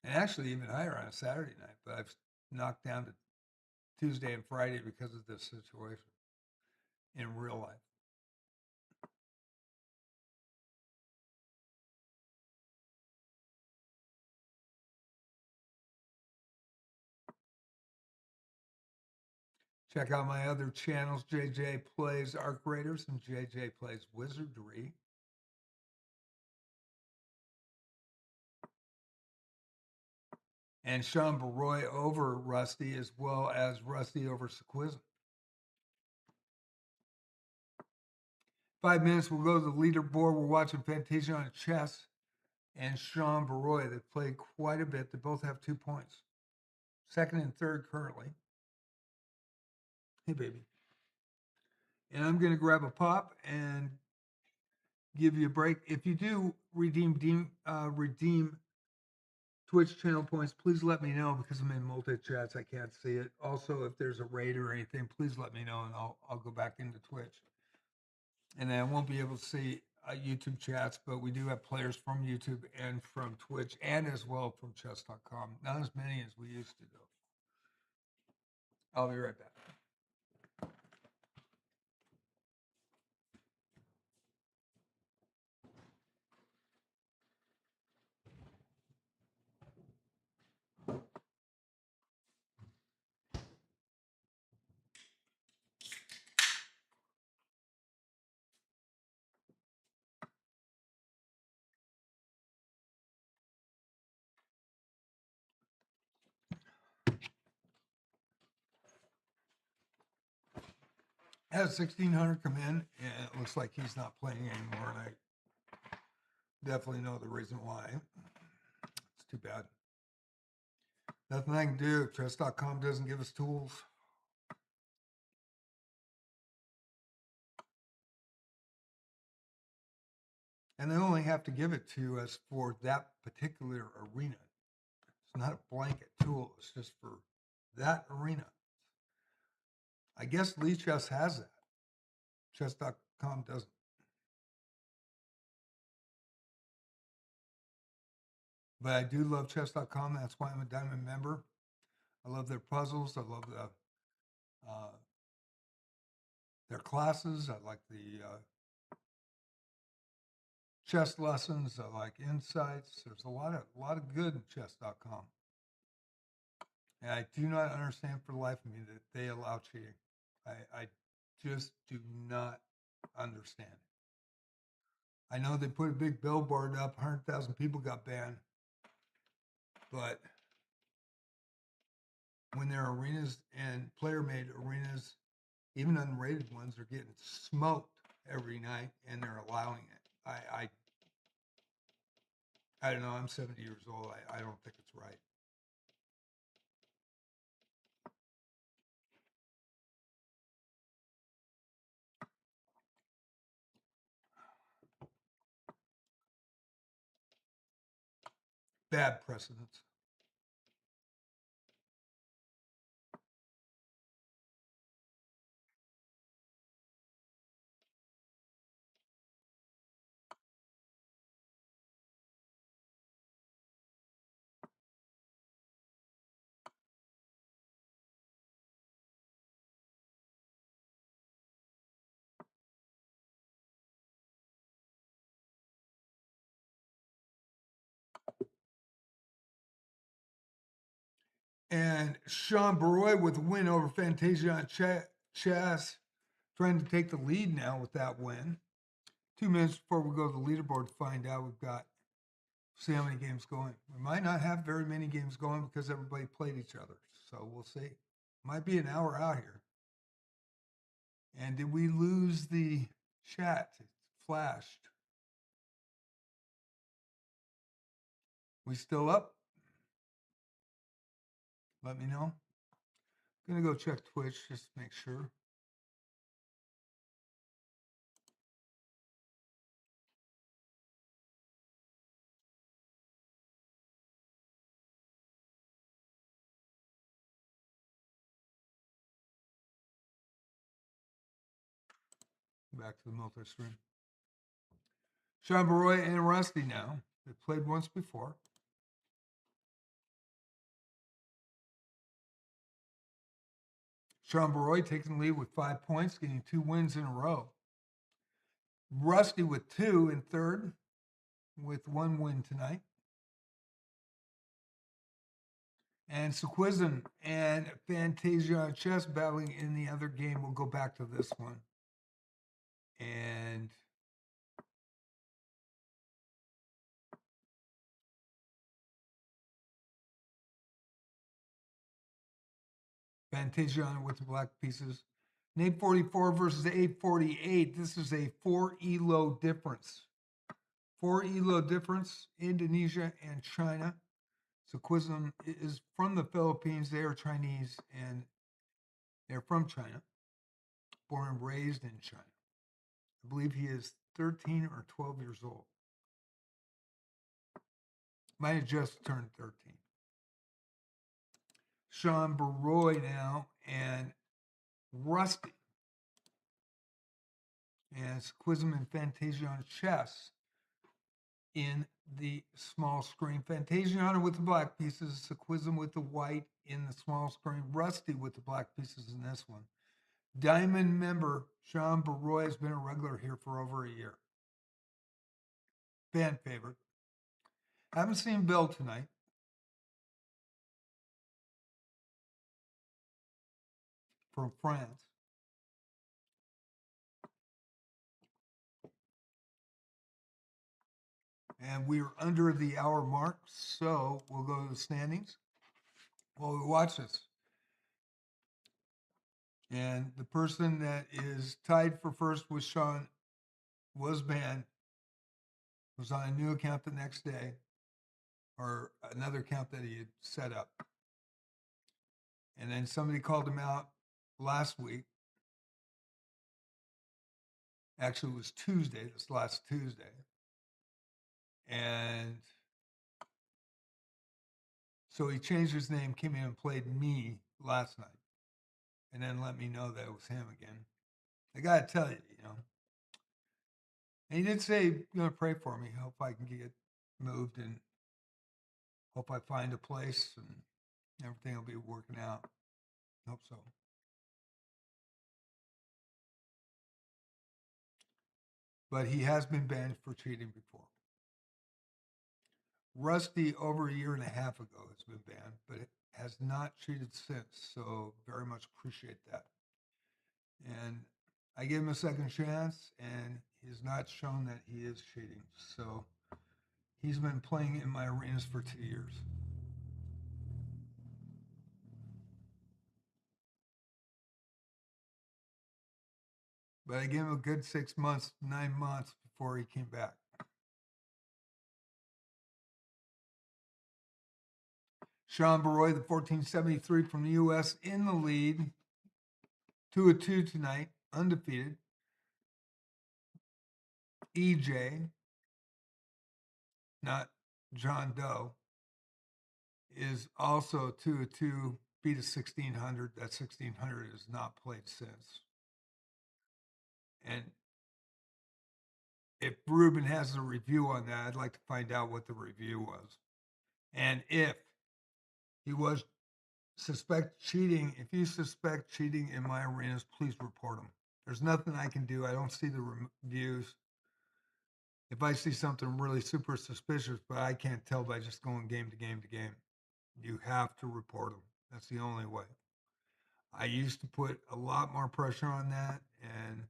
S1: And actually even higher on a Saturday night, but I've knocked down to Tuesday and Friday because of this situation in real life. Check out my other channels. JJ Plays Arc Raiders and JJ Plays Wizardry. And Sean Baroy over Rusty, as well as Rusty over Sequism. 5 minutes, we'll go to the leaderboard. We're watching Fantasia on chess and Sean Baroy. They've played quite a bit. They both have 2 points. Second and third currently. Hey, baby. And I'm going to grab a pop and give you a break. If you do redeem Twitch channel points, please let me know because I'm in multi-chats. I can't see it. Also, if there's a raid or anything, please let me know and I'll go back into Twitch. And I won't be able to see YouTube chats, but we do have players from YouTube and from Twitch and as well from chess.com. Not as many as we used to do. I'll be right back. Has 1,600 come in, and it looks like he's not playing anymore, and I definitely know the reason why. It's too bad. Nothing I can do. Chess.com doesn't give us tools. And they only have to give it to us for that particular arena. It's not a blanket tool. It's just for that arena. I guess Lee Chess has that. Chess.com doesn't. But I do love chess.com. That's why I'm a diamond member. I love their puzzles. I love their classes. I like the chess lessons. I like insights. There's a lot of good in chess.com. And I do not understand for the life of me that they allow cheating. I just do not understand. I know they put a big billboard up, 100,000 people got banned. But when their arenas and player-made arenas, even unrated ones, are getting smoked every night, and they're allowing it. I don't know. I'm 70 years old. I don't think it's right. Bad precedents. And Sean Baroy with a win over Fantasia on Chess, trying to take the lead now with that win. 2 minutes before we go to the leaderboard to find out, we've got, see how many games going. We might not have very many games going because everybody played each other. So we'll see. Might be an hour out here. And did we lose the chat? It flashed. We still up? Let me know. I'm going to go check Twitch just to make sure. Back to the multi-stream. Sean Baroy and Rusty now. They played once before. Sean Baroy taking the lead with 5 points, getting 2 wins in a row. Rusty with 2 in third, with 1 win tonight. And Sequizm and Fantasia on Chess battling in the other game. We'll go back to this one. And Fantasia with the black pieces. An 844 versus 848. This is a 4 elo difference. 4 elo difference, Indonesia and China. So Quizum is from the Philippines. They are Chinese and they're from China, born and raised in China. I believe he is 13 or 12 years old. Might have just turned 13. Sean Baroy now and Rusty. And Quizum and Fantasia on Chess in the small screen. Fantasiana with the black pieces, Sequizm with the white in the small screen, Rusty with the black pieces in this one. Diamond member Sean Baroy has been a regular here for over a year. Fan favorite. Haven't seen Bill tonight. From France. And we're under the hour mark, so we'll go to the standings while we watch this. And the person that is tied for first with Sean was banned, was on a new account the next day, or another account that he had set up. And then somebody called him out last week. Actually, it was Tuesday, this last Tuesday. And so he changed his name, came in and played me last night, and then let me know that it was him again. I got to tell you, you know. And he did say, you're going to pray for me. Hope I can get moved and Hope I find a place and everything will be working out. Hope so. But he has been banned for cheating before. Rusty, over a year and a half ago, has been banned, but has not cheated since. So very much appreciate that. And I gave him a second chance, and he has not shown that he is cheating. So he's been playing in my arenas for 2 years. But I gave him a good 6 months, 9 months before he came back. Sean Baroy, the 1473 from the U.S. in the lead. 2-2 tonight, undefeated. EJ, not John Doe, is also 2-2, beat a 1600. That 1600 is not played since. And if Ruben has a review on that, I'd like to find out what the review was. And if he was if you suspect cheating in my arenas, please report him. There's nothing I can do. I don't see the reviews. If I see something really super suspicious, but I can't tell by just going game to game to game, you have to report them. That's the only way. I used to put a lot more pressure on that, and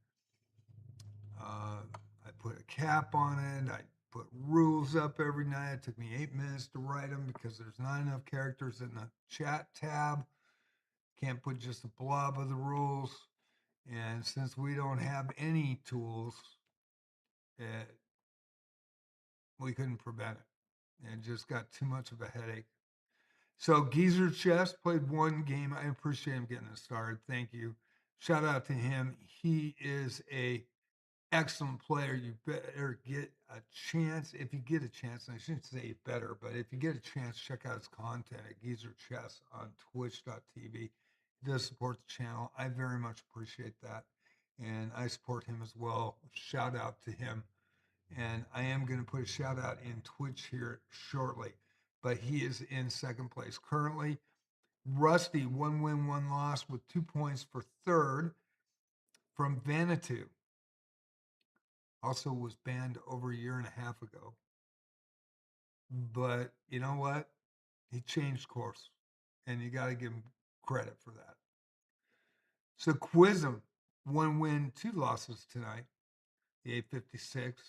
S1: I put a cap on it. I put rules up every night. It took me 8 minutes to write them because there's not enough characters in the chat tab. Can't put just a blob of the rules. And since we don't have any tools, we couldn't prevent it. It just got too much of a headache. So Geezer Chess played one game. I appreciate him getting us started. Thank you. Shout out to him. He is a excellent player. You better get a chance. If you get a chance, and I shouldn't say better, but if you get a chance, check out his content at Geezer Chess on twitch.tv. He does support the channel. I very much appreciate that. And I support him as well. Shout out to him. And I am going to put a shout out in Twitch here shortly. But he is in second place currently. Rusty, 1 win, 1 loss with 2 points for third from Vanatu. Also was banned over a year and a half ago. But you know what? He changed course. And you got to give him credit for that. So Quizm, 1 win, 2 losses tonight. The 856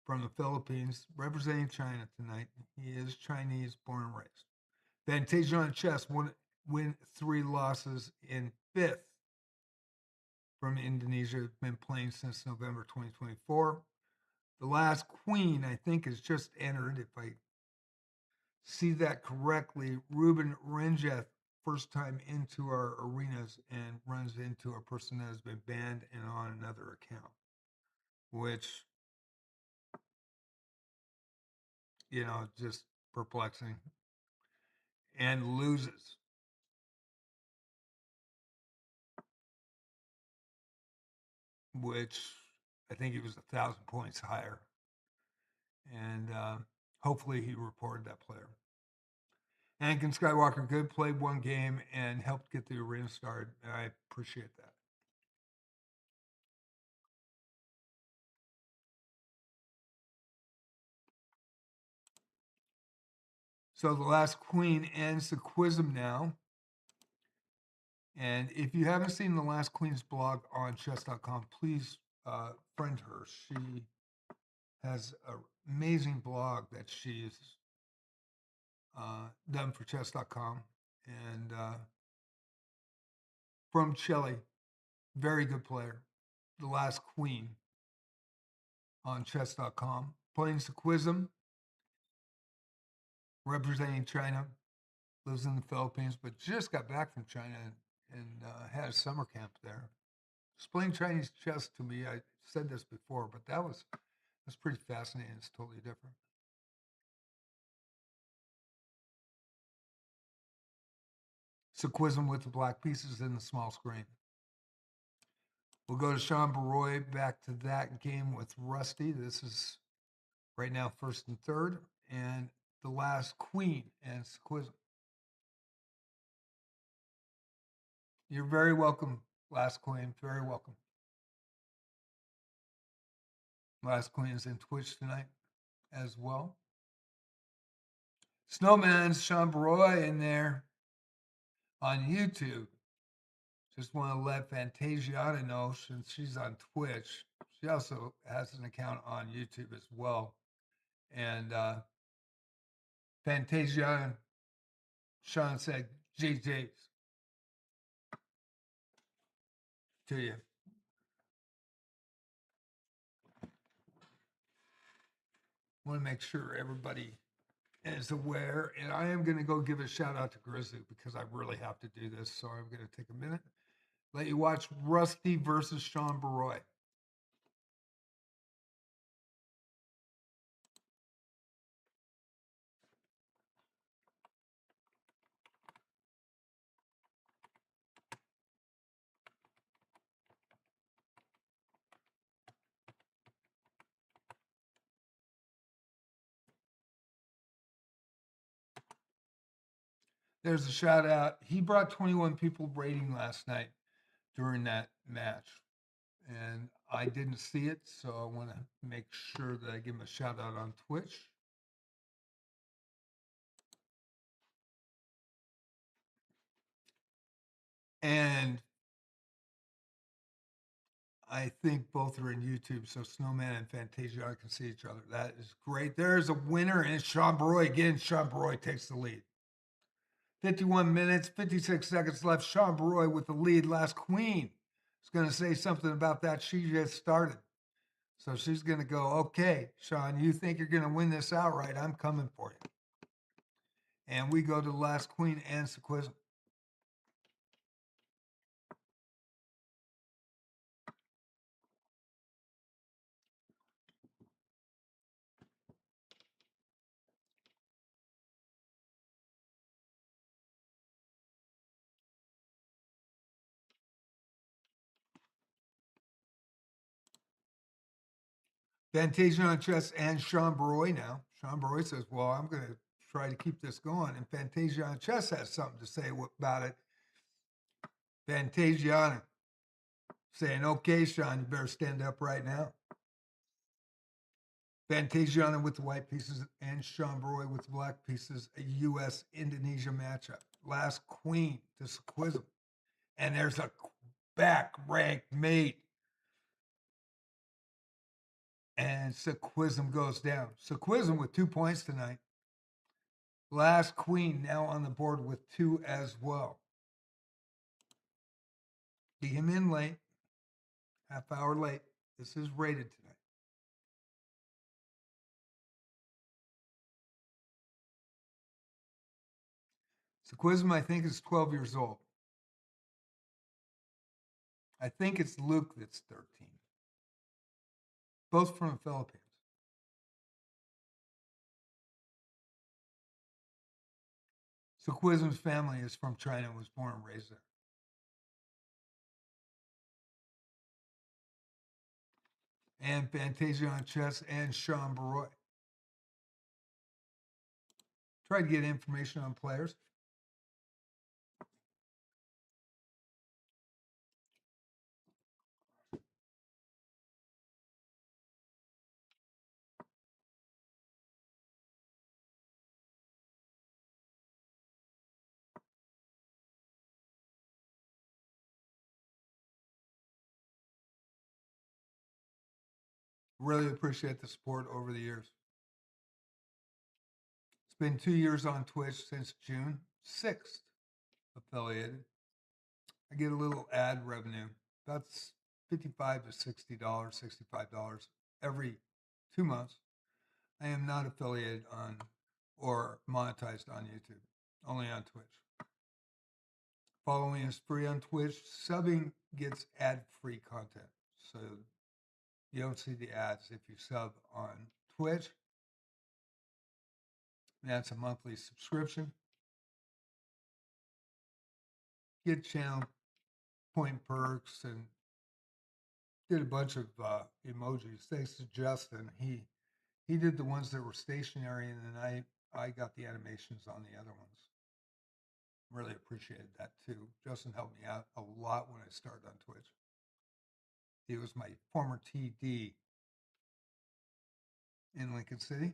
S1: from the Philippines, representing China tonight. He is Chinese, born and raised. Vantageon Chess, 1 win, 3 losses in 5th from Indonesia. Been playing since November 2024. The last queen, I think, has just entered. If I see that correctly, Ruben Renjeth, first time into our arenas and runs into a person that has been banned and on another account, which, just perplexing, and loses. Which I think he was 1,000 points higher. And hopefully he reported that player. Anakin Skywalker good, played one game and helped get the arena started. I appreciate that. So the last queen ends the Quizm now. And if you haven't seen the Last Queen's blog on chess.com, please friend her. She has an amazing blog that she's done for chess.com. And from Chile, very good player. The Last Queen on chess.com. Playing Sequism, representing China, lives in the Philippines, but just got back from China and had a summer camp there. Explain Chinese chess to me. I said this before, but that's pretty fascinating. It's totally different. Sequism with the black pieces in the small screen. We'll go to Sean Baroy, back to that game with Rusty. This is right now first and third. And the Last Queen and Sequism. You're very welcome, Last Queen. Very welcome. Last Queen is in Twitch tonight as well. Snowman's Sean Baroy in there on YouTube. Just want to let Fantasiana know, since she's on Twitch, she also has an account on YouTube as well. And Fantasiana, Sean said, GG's to you. Want to make sure everybody is aware. And I am going to go give a shout out to Grizzly because I really have to do this. So I'm going to take a minute. Let you watch Rusty versus Sean Baroy. There's a shout out. He brought 21 people rating last night during that match. And I didn't see it, so I want to make sure that I give him a shout out on Twitch. And I think both are in YouTube, so Snowman and Fantasia can see each other. That is great. There's a winner, and it's Sean Baroy. Again, Sean Baroy takes the lead. 51 minutes, 56 seconds left. Sean Baroy with the lead. Last Queen is going to say something about that. She just started. So she's going to go, okay, Sean, you think you're going to win this outright? I'm coming for you. And we go to the Last Queen and Sequism. Fantasia on chess and Sean Baroy now. Sean Baroy says, well, I'm going to try to keep this going. And Fantasia on chess has something to say about it. Fantasia saying, okay, Sean, you better stand up right now. Fantasia with the white pieces and Sean Baroy with the black pieces, a U.S.-Indonesia matchup. Last Queen to Sequism. And there's a back-ranked mate. And Sequism goes down. Sequism with 2 points tonight. Last Queen now on the board with 2 as well. Be him in late, half hour late. This is rated tonight. Sequism, I think, is 12 years old. I think it's Luke that's 13. Both from the Philippines. Sequism's family is from China and was born and raised there. And Fantasia on chess and Sean Baroy. Try to get information on players. Really appreciate the support over the years. It's been 2 years on Twitch since June 6th, affiliated. I get a little ad revenue. That's $55 to $60, $65 every 2 months. I am not affiliated on or monetized on YouTube, only on Twitch. Following is free on Twitch. Subbing gets ad-free content. So you don't see the ads if you sub on Twitch. That's a monthly subscription. Get channel point perks and did a bunch of emojis. Thanks to Justin. He did the ones that were stationary in the night. I got the animations on the other ones. Really appreciated that too. Justin helped me out a lot when I started on Twitch. He was my former TD in Lincoln City.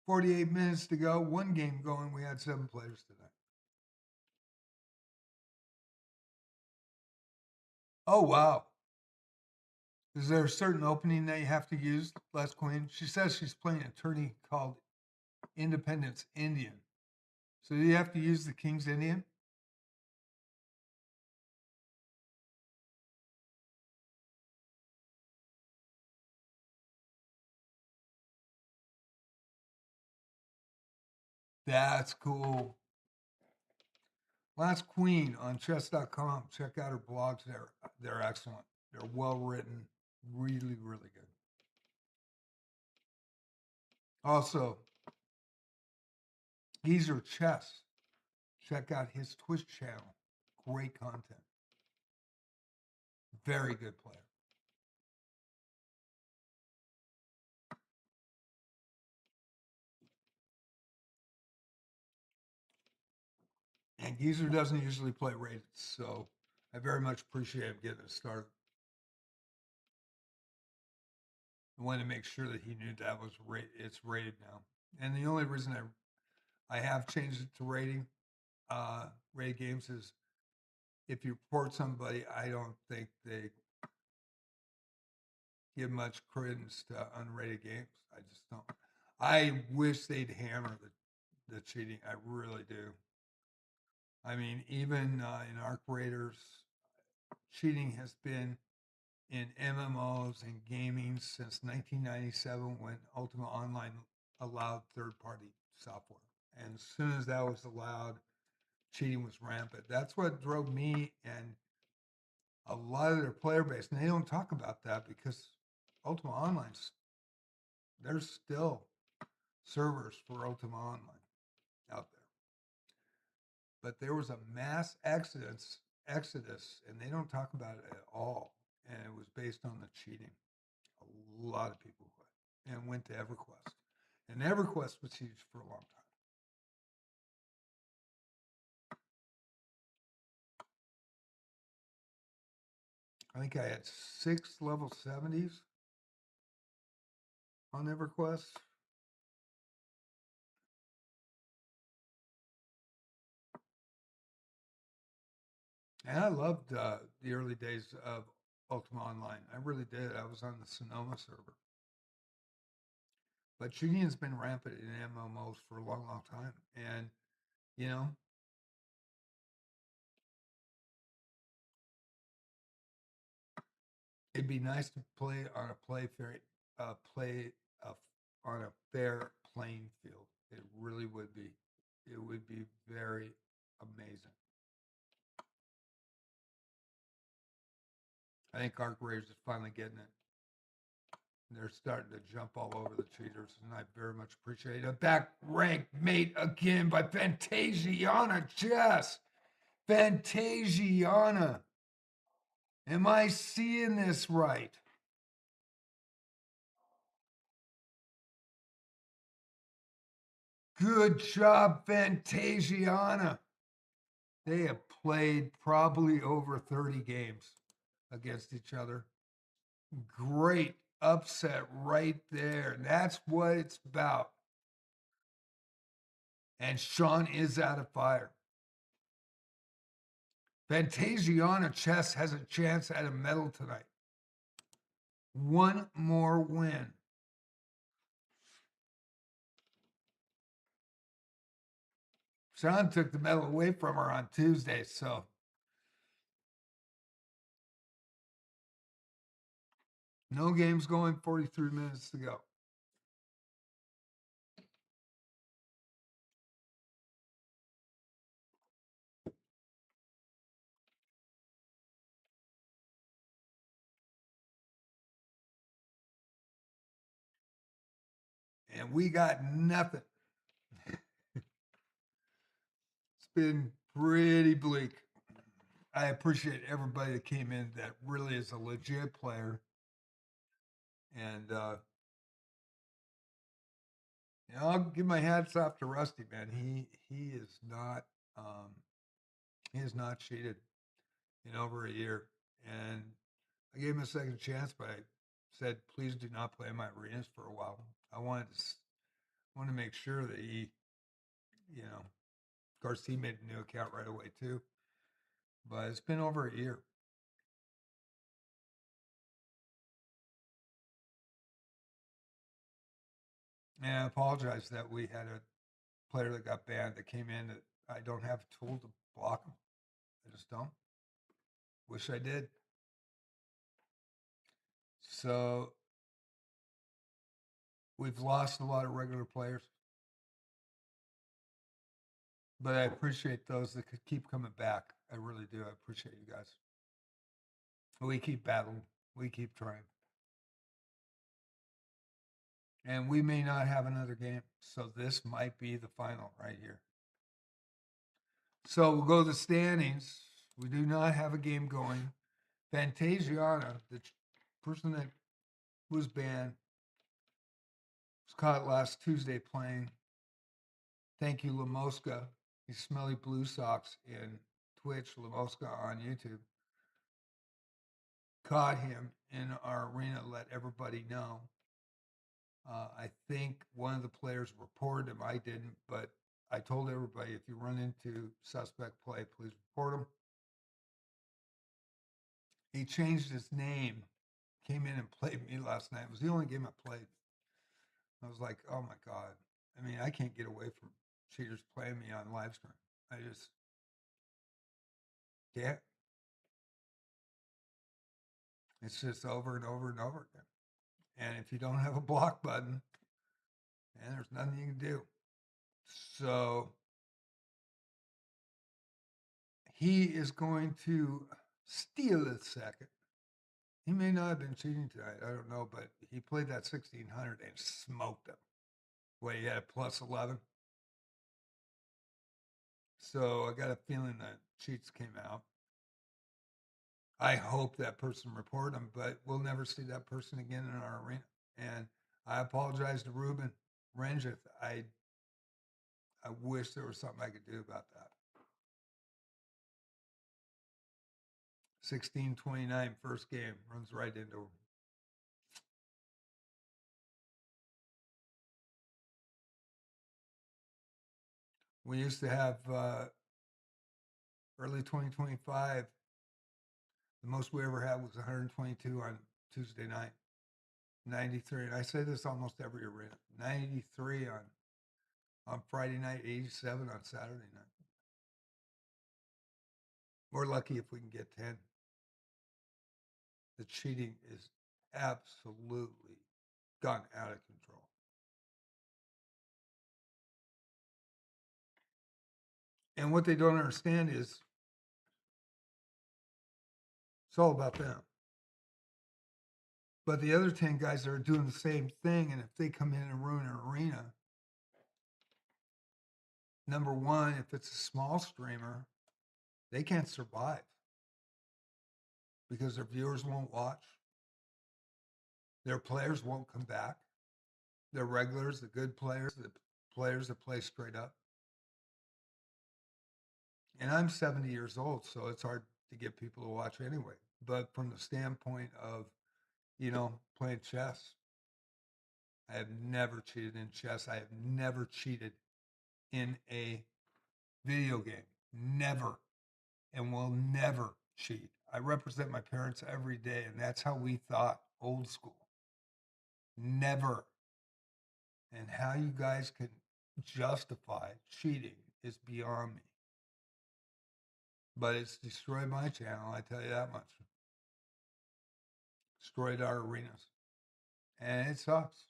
S1: "48 minutes to go, one game going. We had 7 players today." Oh, wow. Is there a certain opening that you have to use, Les Queen? She says she's playing an attorney called Independence Indian. So do you have to use the King's Indian? That's cool. Last Queen on chess.com. Check out her blogs. They're excellent. They're well written, really, really good. Also, Geezer Chess. Check out his Twitch channel. Great content. Very good player. And Geezer doesn't usually play rated, so I very much appreciate him getting it started. I wanted to make sure that he knew that was it's rated now. And the only reason I have changed it to rated games is if you report somebody, I don't think they give much credence to unrated games. I just don't. I wish they'd hammer the cheating. I really do. I mean, even in Arc Raiders, cheating has been in MMOs and gaming since 1997 when Ultima Online allowed third-party software. And as soon as that was allowed, cheating was rampant. That's what drove me and a lot of their player base. And they don't talk about that because Ultima Online's there's still servers for Ultima Online out there. But there was a mass exodus, and they don't talk about it at all. And it was based on the cheating. A lot of people quit and went to EverQuest. And EverQuest was huge for a long time. I think I had 6 level 70s on EverQuest. And I loved the early days of Ultima Online. I really did. I was on the Sonoma server. But cheating has been rampant in MMOs for a long, long time. And, you know, it'd be nice to play on a play on a fair playing field. It really would be. It would be very amazing. I think Arc Raiders is finally getting it. They're starting to jump all over the cheaters, and I very much appreciate it. A back rank mate again by Fantasiana Chess. Fantasiana. Am I seeing this right? Good job, Fantasiana. They have played probably over 30 games against each other. Great upset right there. That's what it's about. And Sean is out of fire. Fantasiana Chess has a chance at a medal tonight. One more win. Sean took the medal away from her on Tuesday, so no games going, 43 minutes to go. and we got nothing. It's been pretty bleak. I appreciate everybody that came in that really is a legit player. And, I'll give my hats off to Rusty, man. He is not, he has not cheated in over a year. And I gave him a second chance, but I said, please do not play in my arenas for a while. I wanted to make sure that he, of course, he made a new account right away too. But it's been over a year. And I apologize that we had a player that got banned that came in that I don't have a tool to block him. I just don't. Wish I did. So we've lost a lot of regular players. But I appreciate those that could keep coming back. I really do. I appreciate you guys. We keep battling. We keep trying. And we may not have another game. So this might be the final right here. So we'll go to the standings. We do not have a game going. Fantasiana, the person that was banned, was caught last Tuesday playing Thank You Lamosca. He's Smelly Blue Socks in Twitch, Lamosca on YouTube. Caught him in our arena, let everybody know. I think one of the players reported him. I didn't, but I told everybody, if you run into suspect play, please report him. He changed his name, came in and played me last night. It was the only game I played. I was like, oh my God. I mean, I can't get away from cheaters playing me on live stream. I just can't. It's just over and over and over again. And if you don't have a block button, and there's nothing you can do. So he is going to steal a second. He may not have been cheating tonight. I don't know, but he played that 1600 and smoked them. Well, he had a plus 11. So I got a feeling that cheats came out. I hope that person reported him, but we'll never see that person again in our arena. And I apologize to Ruben Rangeth. I wish there was something I could do about that. 1629 first game, runs right into him. We used to have early 2025. The most we ever had was 122 on Tuesday night. 93, and I say this almost every arena. 93 on Friday night, 87 on Saturday night. We're lucky if we can get 10. The cheating is absolutely gone out of control. And what they don't understand is it's all about them. But the other 10 guys are doing the same thing, and if they come in and ruin an arena, number one, if it's a small streamer, they can't survive because their viewers won't watch. Their players won't come back. Their regulars, the good players, the players that play straight up. And I'm 70 years old, so it's hard to get people to watch anyway. But from the standpoint of, playing chess, I have never cheated in chess. I have never cheated in a video game. Never. And will never cheat. I represent my parents every day, and that's how we thought, old school. Never. And how you guys can justify cheating is beyond me. But it's destroyed my channel, I tell you that much. Destroyed our arenas. And it sucks.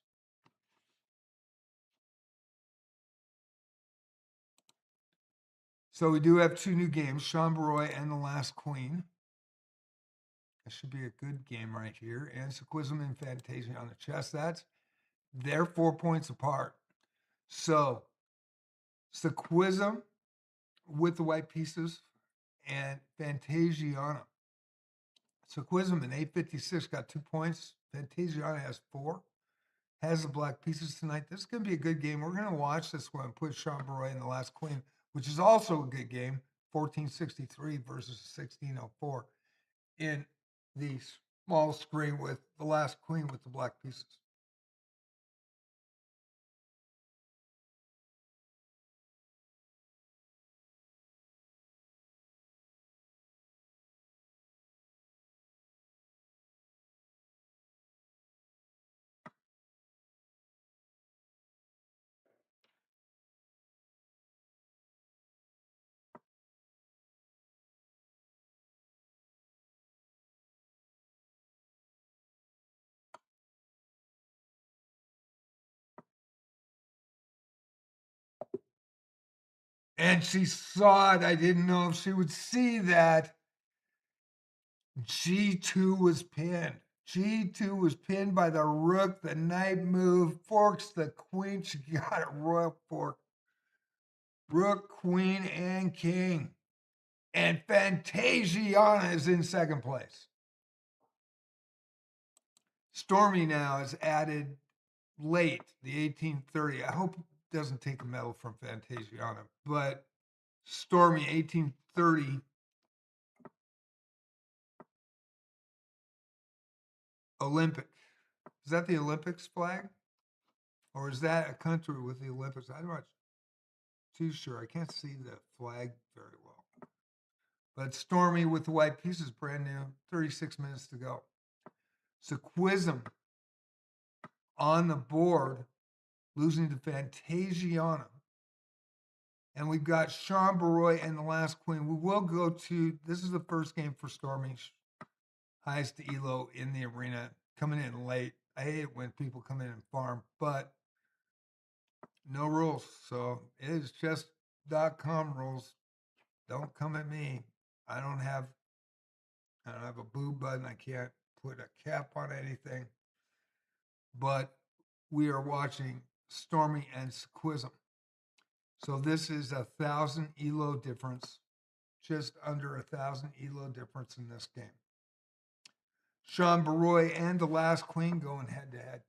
S1: So we do have 2 new games, Chambroy and The Last Queen. That should be a good game right here. And Sequism and Fantasia on the chess. That's They're 4 points apart. So Sequism with the white pieces and Fantasiana. Sequism in 856 got 2 points. Fantasiana has 4. Has the black pieces tonight. This is going to be a good game. We're going to watch this one. Put Chambray in the last queen, which is also a good game. 1463 versus 1604 in the small screen with the last queen with the black pieces. And she saw it. I didn't know if she would see that. G2 was pinned. G2 was pinned by the rook. The knight move forks the queen. She got a royal fork. Rook, queen, and king. And Fantasiana is in second place. Stormy now is added late, the 1830. I hope it doesn't take a medal from Fantasiana, but Stormy 1830 Olympic. Is that the Olympics flag? Or is that a country with the Olympics? I'm not too sure. I can't see the flag very well. But Stormy with the white pieces, brand new, 36 minutes to go. Sequism on the board, losing to Fantasiana. And we've got Sean Baroy and the last queen. We will go to, this is the first game for Stormy. Highest elo in the arena, coming in late. I hate it when people come in and farm, but no rules. So it is just .com rules. Don't come at me. I don't have a boob button. I can't put a cap on anything. But we are watching Stormy and Sequism. So this is 1,000 elo difference, just under 1,000 elo difference in this game. Sean Baroy and the last queen going head to head.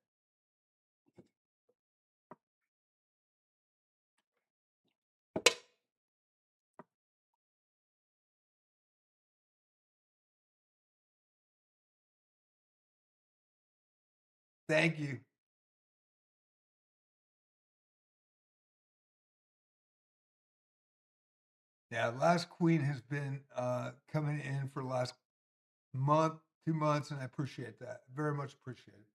S1: Thank you. Yeah, last queen has been coming in for the last month, 2 months, and I appreciate that. Very much appreciate it.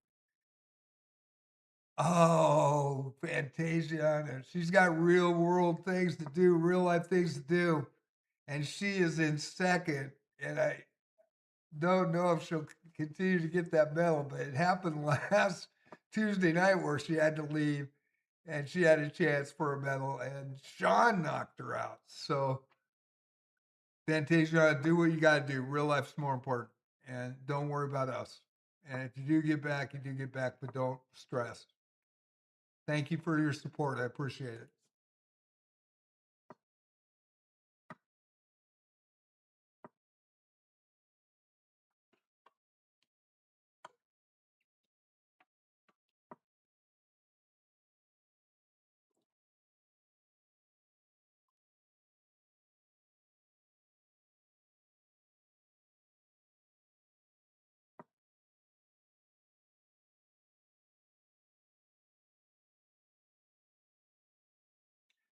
S1: Oh, Fantasia. She's got real world things to do, real life things to do. And she is in second. And I don't know if she'll continue to get that medal, but it happened last Tuesday night where she had to leave and she had a chance for a medal, and Sean knocked her out. So, Fantasia, do what you got to do. Real life's more important. And don't worry about us. And if you do get back, you do get back, but don't stress. Thank you for your support. I appreciate it.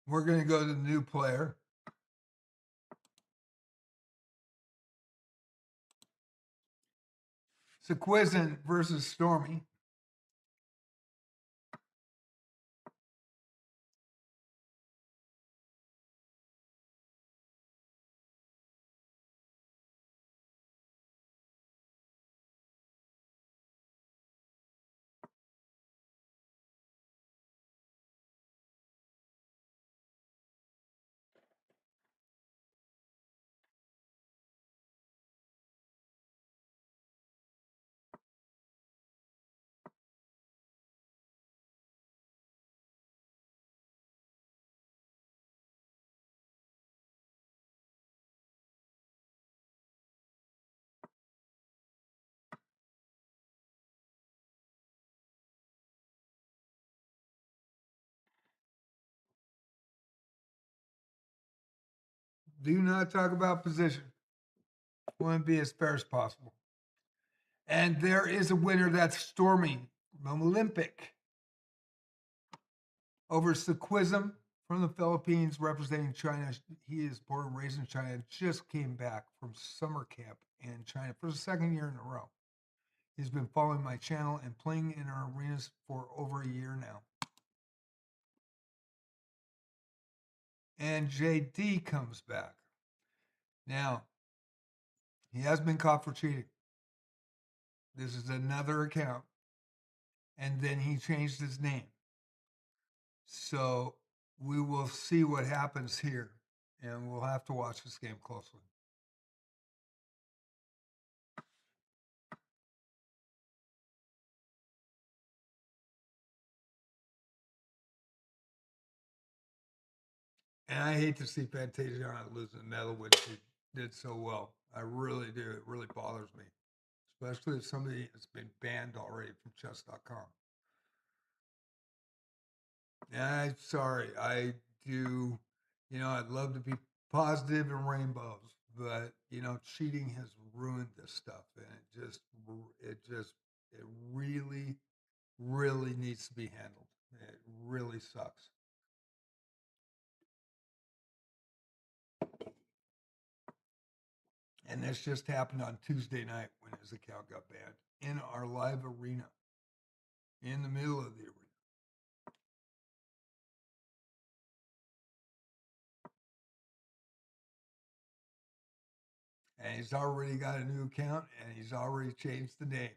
S1: We're going to go to the new player. Sequizin versus Stormy. Do not talk about position. Want to be as fair as possible. And there is a winner. That's Stormy from Olympic over Sequism from the Philippines, representing China. He is born and raised in China. Just came back from summer camp in China for the second year in a row. He's been following my channel and playing in our arenas for over a year now. And JD comes back. Now, he has been caught for cheating. This is another account. And then he changed his name. So we will see what happens here. And we'll have to watch this game closely. And I hate to see Fantasia lose the medal, which she did so well. I really do. It really bothers me, especially if somebody has been banned already from chess.com. And I'm sorry. I do, I'd love to be positive and rainbows, but, cheating has ruined this stuff. And it really, really needs to be handled. It really sucks. And this just happened on Tuesday night when his account got banned in our live arena, in the middle of the arena. And he's already got a new account and he's already changed the name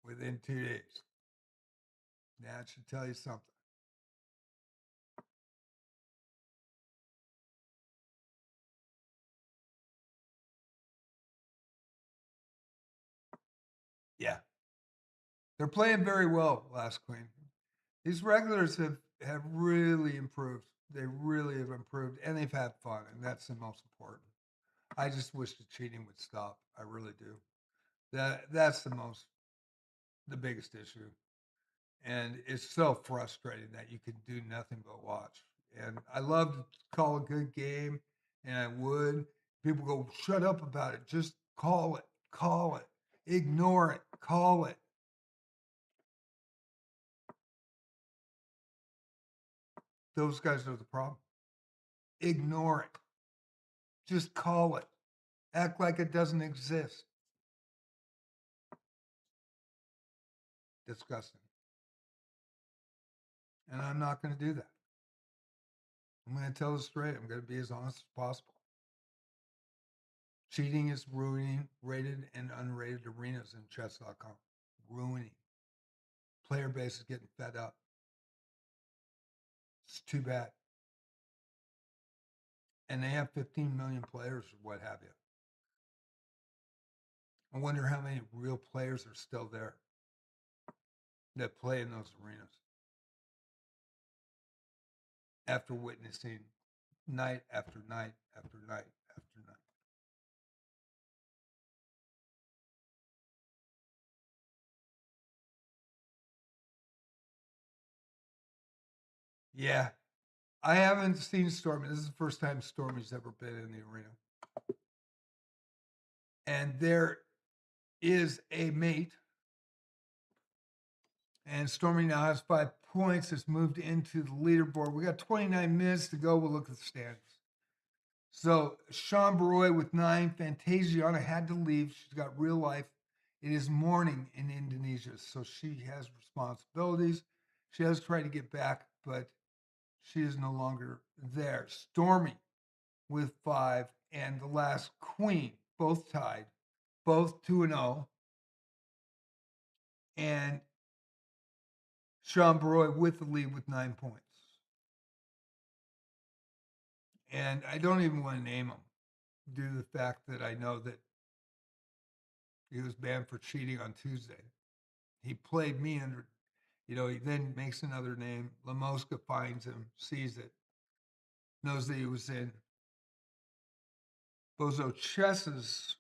S1: within 2 days. That should tell you something. Yeah. They're playing very well, Last Queen. These regulars have really improved. They really have improved and they've had fun, and that's the most important. I just wish the cheating would stop. I really do. That's the biggest issue. And it's so frustrating that you can do nothing but watch. And I love to call a good game, and I would. People go, shut up about it. Just call it, ignore it, call it. Those guys are the problem. Ignore it. Just call it. Act like it doesn't exist. Disgusting. And I'm not going to do that. I'm going to tell it straight. I'm going to be as honest as possible. Cheating is ruining rated and unrated arenas in chess.com. Ruining. Player base is getting fed up. It's too bad. And they have 15 million players or what have you. I wonder how many real players are still there that play in those arenas after witnessing night after night after night after night. Yeah. I haven't seen Stormy. This is the first time Stormy's ever been in the arena. And there is a mate. And Stormy now has 5 points. It's moved into the leaderboard. We got 29 minutes to go. We'll look at the standings. So Sean Baroy with 9. Fantasiana had to leave. She's got real life. It is morning in Indonesia, so she has responsibilities. She has tried to get back, but she is no longer there. Stormy with 5, and the last Queen, both tied, both 2-0. And Sean Baroy with the lead with 9 points. And I don't even want to name him due to the fact that I know that he was banned for cheating on Tuesday. He played me under, he then makes another name. La Mosca finds him, sees it, knows that he was in Bozo Chess's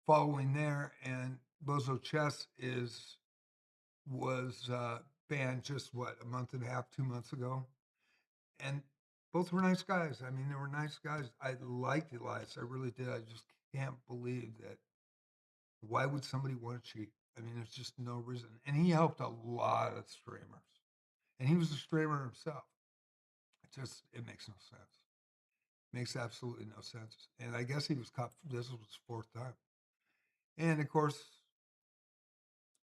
S1: following there, and Bozo Chess was banned just what, a month and a half, 2 months ago. And both were nice guys. I mean, they were nice guys. I liked Elias. I really did. I just can't believe that. Why would somebody want to cheat? I mean, there's just no reason. And he helped a lot of streamers. And he was a streamer himself. It makes no sense. Makes absolutely no sense. And I guess he was caught. This was his fourth time. And of course,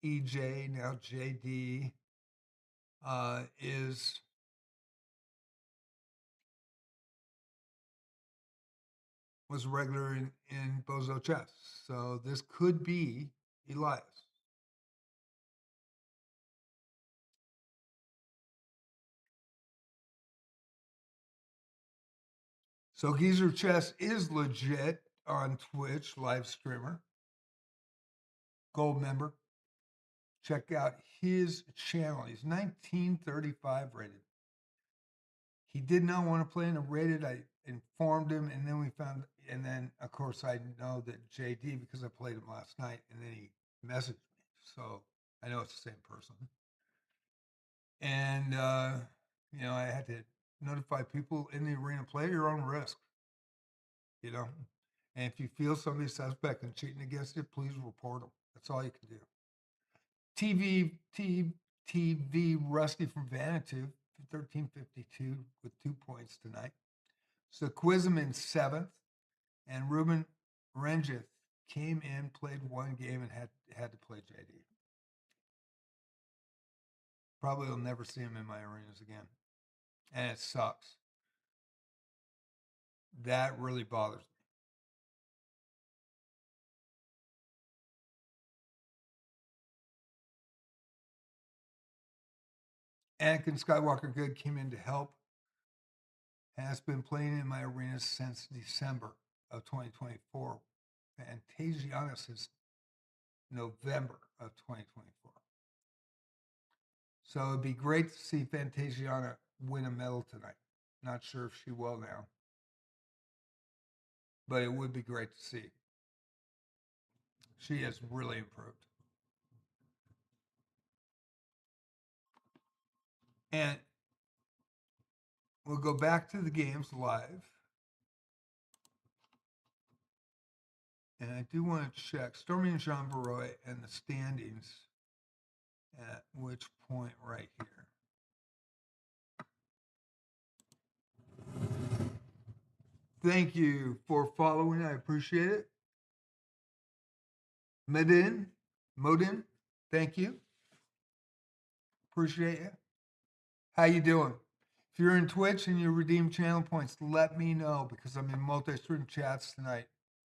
S1: EJ, now JD, was regular in Bozo Chess. So this could be Elias. So Geezer Chess is legit on Twitch, live streamer, gold member. Check out his channel. He's 1935 rated. He did not want to play in a rated. I informed him, and and then of course I know that JD because I played him last night, and then he messaged me, so I know it's the same person. And I had to notify people in the arena. Play at your own risk, And if you feel somebody's suspect and cheating against you, please report them. That's all you can do. TV Rusty from Vanity, 1352 with 2 points tonight. So Quizem in seventh, and Ruben Rengith came in, played one game, and had to play JD. Probably will never see him in my arenas again, and it sucks. That really bothers me. Anakin Skywalker Good came in to help. Has been playing in my arenas since December of 2024. Fantasiana since November of 2024. So it'd be great to see Fantasiana win a medal tonight. Not sure if she will now, but it would be great to see. She has really improved. And we'll go back to the games live. And I do want to check Stormy and Jean Baroy and the standings at which point right here. Thank you for following. I appreciate it. Modin, thank you. Appreciate you. How you doing? If you're in Twitch and you redeem channel points, let me know because I'm in multi-stream chats tonight.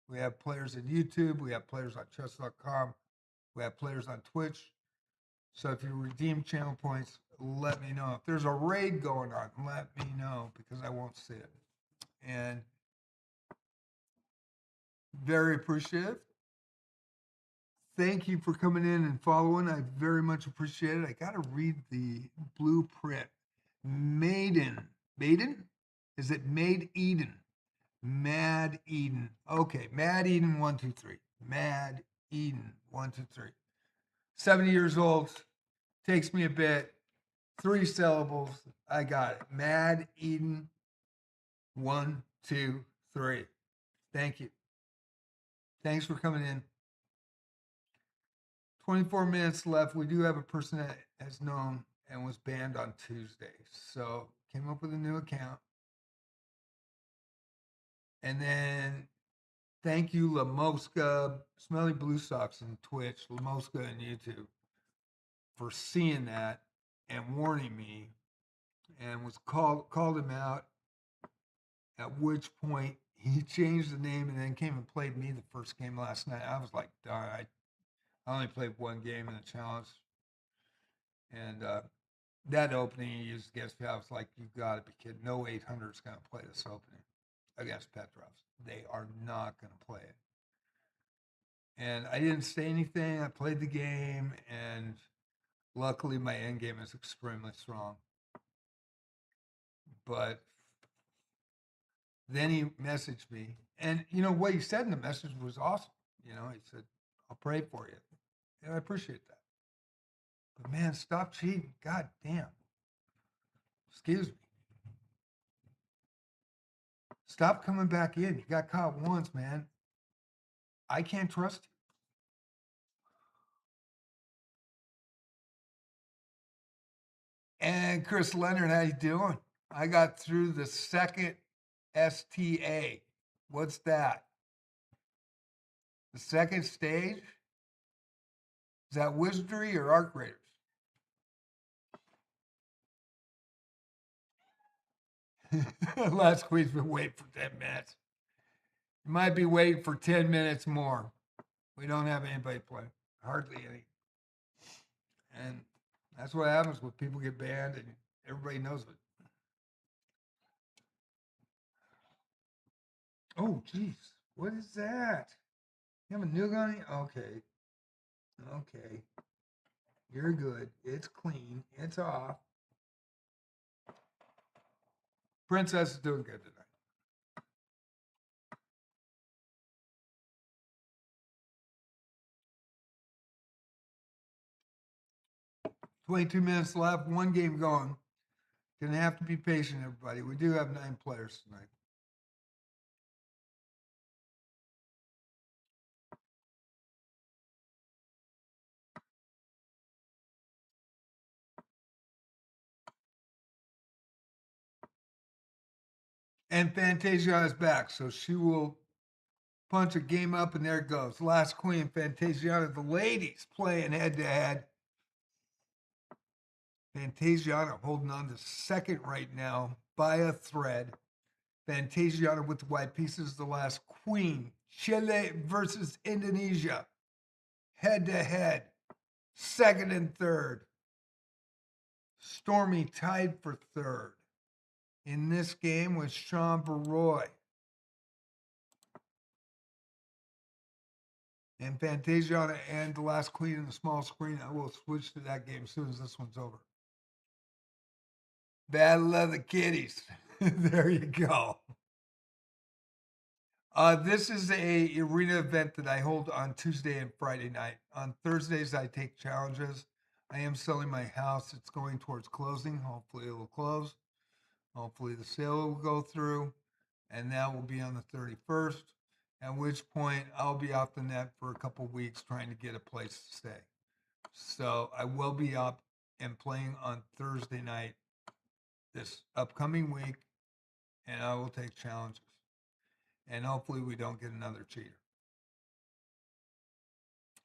S1: We have players at YouTube. We have players on chess.com. We have players on Twitch. So if you redeem channel points, let me know. If there's a raid going on, let me know because I won't see it. And very appreciative. Thank you for coming in and following. I very much appreciate it. I got to read the blueprint. Maiden? Is it Made Eden? Mad Eden. Okay, Mad Eden 123. Mad Eden 123. 70 years old. Takes me a bit. 3 syllables. I got it. Mad Eden 1, 2, 3. Thank you. Thanks for coming in. 24 minutes left. We do have a person that has known and was banned on Tuesday. So came up with a new account. And then thank you, La Mosca, Smelly Blue Socks on Twitch, La Mosca on YouTube, for seeing that and warning me, and was called him out. At which point he changed the name and then came and played me the first game last night. I was like, darn, I only played one game in the challenge. And that opening he used against me, I was like, you got to be kidding. No 800 is going to play this opening against Petrovs. They are not going to play it. And I didn't say anything. I played the game, and luckily my end game is extremely strong. But then he messaged me, and what he said in the message was awesome. He said, I'll pray for you. And I appreciate that. But man, stop cheating. God damn. Excuse me. Stop coming back in. You got caught once, man. I can't trust you. And Chris Leonard, how you doing? I got through the second STA. What's that? The second stage? Is that Wizardry or Arc Raiders? Last week's been waiting for 10 minutes. You might be waiting for 10 minutes more. We don't have anybody playing. Hardly any. And that's what happens when people get banned and everybody knows it. Oh, jeez. What is that? You have a nuke on you? Okay. Okay. You're good. It's clean. It's off. Princess is doing good tonight. 22 minutes left. One game going. Gonna have to be patient, everybody. We do have 9 players tonight. And Fantasia is back, so she will punch a game up, and there it goes. Last queen, Fantasiana. The ladies playing head to head. Fantasiana holding on to second right now by a thread. Fantasiana with the white pieces, the last queen. Chile versus Indonesia. Head to head. Second and third. Stormy tied for third. In this game was Sean Baroy. And Fantasiana and the last queen in the small screen. I will switch to that game as soon as this one's over. Battle of the Kitties. There you go. This is a arena event that I hold on Tuesday and Friday night. On Thursdays, I take challenges. I am selling my house. It's going towards closing. Hopefully, it will close. Hopefully, the sale will go through. And that will be on the 31st, at which point I'll be off the net for a couple weeks trying to get a place to stay. So I will be up and playing on Thursday night this upcoming week, and I will take challenges. And hopefully we don't get another cheater.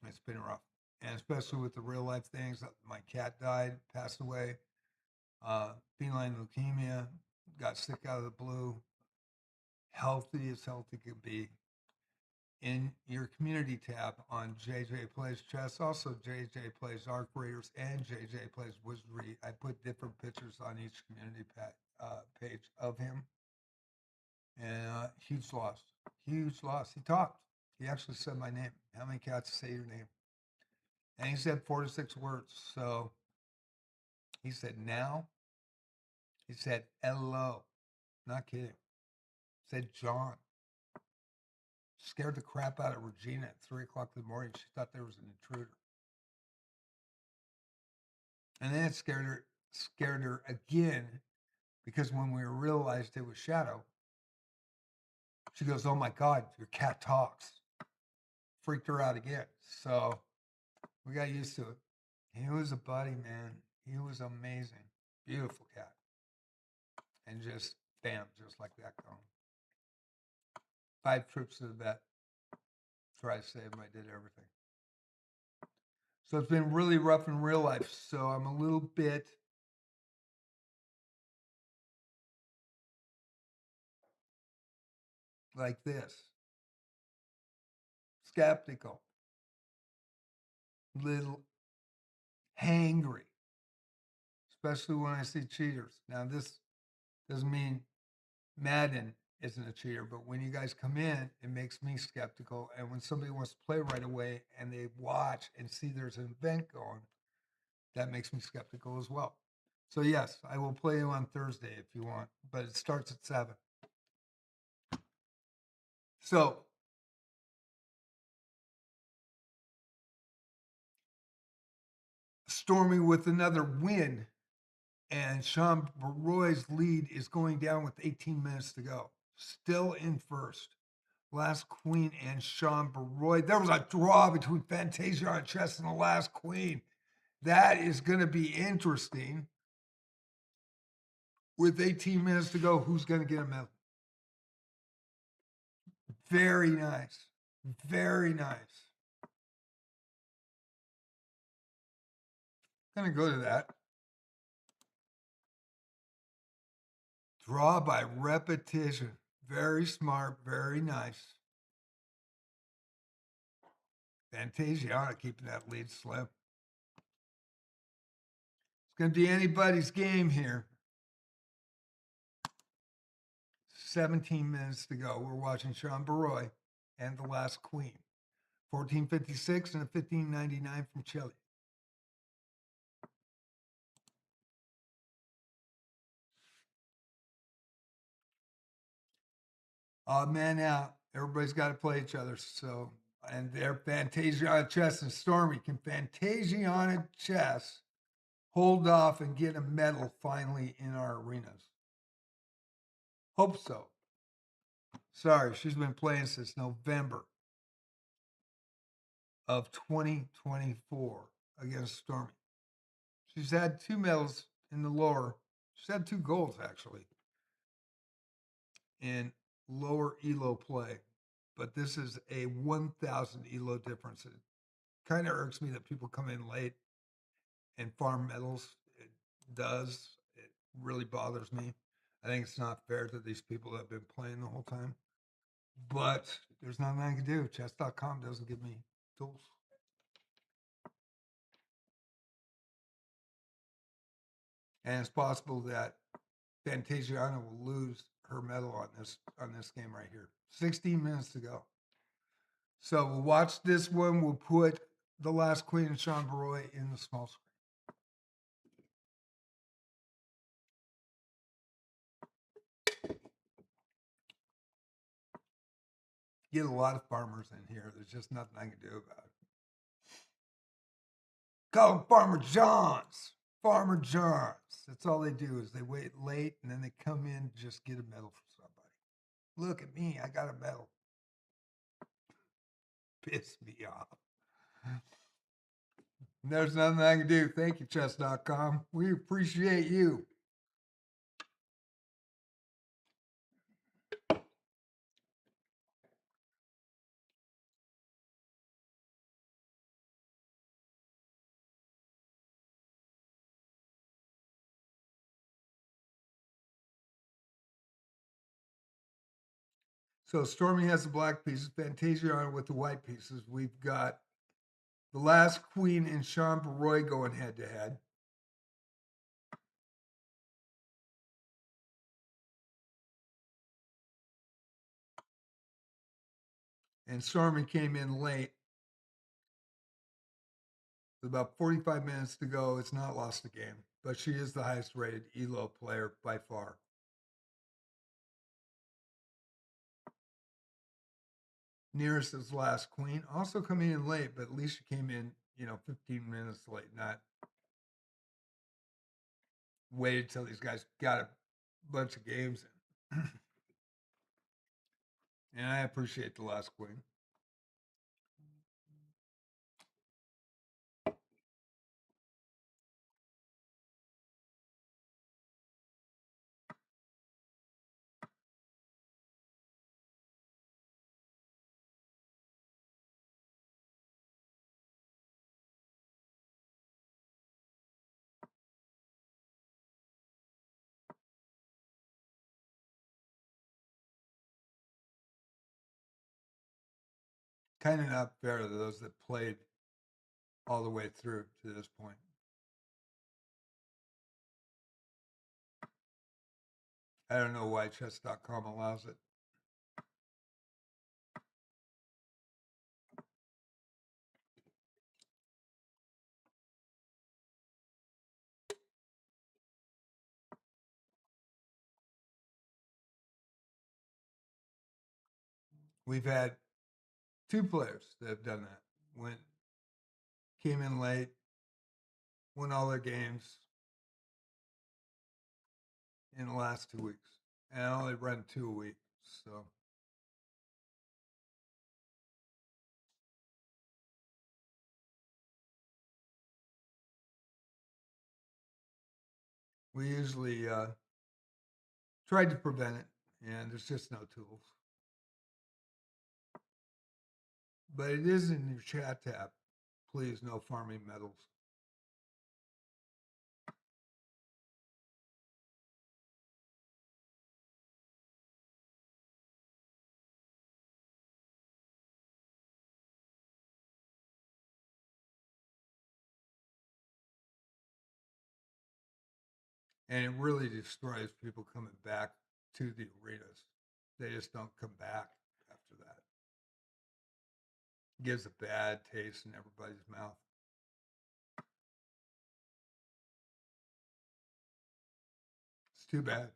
S1: It's been rough. And especially with the real life things, my cat died, passed away, feline leukemia, got sick out of the blue, healthy as healthy could be. In your community tab on JJ Plays Chess, also JJ Plays Arc Raiders, and JJ Plays Wizardry. I put different pictures on each community page of him. And huge loss. Huge loss. He talked. He actually said my name. How many cats say your name? And he said 4 to 6 words. So he said now. He said hello. Not kidding. He said John. Scared the crap out of Regina at 3 o'clock in the morning. She thought there was an intruder. And then it scared her again, because when we realized it was Shadow, she goes, "Oh my God, your cat talks." Freaked her out again. So we got used to it. He was a buddy, man. He was amazing. Beautiful cat. And just, bam, just like that going. 5 trips to the vet. Try to save him. I did everything. So it's been really rough in real life. So I'm a little bit like this. Skeptical. Little hangry. Especially when I see cheaters. Now, this doesn't mean Madden isn't a cheater, but when you guys come in, it makes me skeptical. And when somebody wants to play right away and they watch and see there's an event going, that makes me skeptical as well. So yes, I will play you on Thursday if you want, but it starts at 7. So Stormy with another win, and Sean Baroy's lead is going down with 18 minutes to go. Still in first. Last Queen and Sean Baroy. There was a draw between Fantasia on chess and the Last Queen. That is going to be interesting. With 18 minutes to go, who's going to get a medal? Very nice. Very nice. Going to go to that. Draw by repetition. Very smart. Very nice. Fantasia keeping that lead slim. It's going to be anybody's game here. 17 minutes to go. We're watching Sean Baroy and the Last Queen. 1456 and a 1599 from Chile. Odd man out. Everybody's got to play each other. So, and they're Fantasia chess and Stormy. Can Fantasia chess hold off and get a medal finally in our arenas? Hope so. Sorry, she's been playing since November of 2024 against Stormy. She's had 2 medals in the lower. She's had 2 golds, actually, in lower ELO play. But this is a 1,000 ELO difference. It kind of irks me that people come in late and farm medals. It does. It really bothers me. I think it's not fair to these people that have been playing the whole time. But there's nothing I can do. Chess.com doesn't give me tools. And it's possible that Fantasiana will lose her medal on this game right here. 16 minutes to go. So we'll watch this one. We'll put the Last Queen and Sean Baroy in the small screen. Get a lot of farmers in here. There's just nothing I can do about it. Call them Farmer Johns. Farmer Johns. That's all they do is they wait late and then they come in just get a medal for somebody. Look at me. I got a medal. Piss me off. There's nothing I can do. Thank you, chess.com. We appreciate you. So Stormy has the black pieces, Fantasia on it with the white pieces. We've got the Last Queen and Sean Baroy going head to head. And Stormy came in late. With about 45 minutes to go. It's not lost a game, but she is the highest rated ELO player by far. Nearest is Last Queen, also coming in late, but at least she came in, 15 minutes late, not waited till these guys got a bunch of games in. And I appreciate the Last Queen. Kind of not fair to those that played all the way through to this point. I don't know why chess.com allows it. We've had 2 players that have done that. Came in late, won all their games in the last 2 weeks. And I only run 2 a week. So we usually try to prevent it, and there's just no tools. But it is in your chat tab. Please, no farming metals. And it really destroys people coming back to the arenas. They just don't come back after that. It gives a bad taste in everybody's mouth. It's too bad.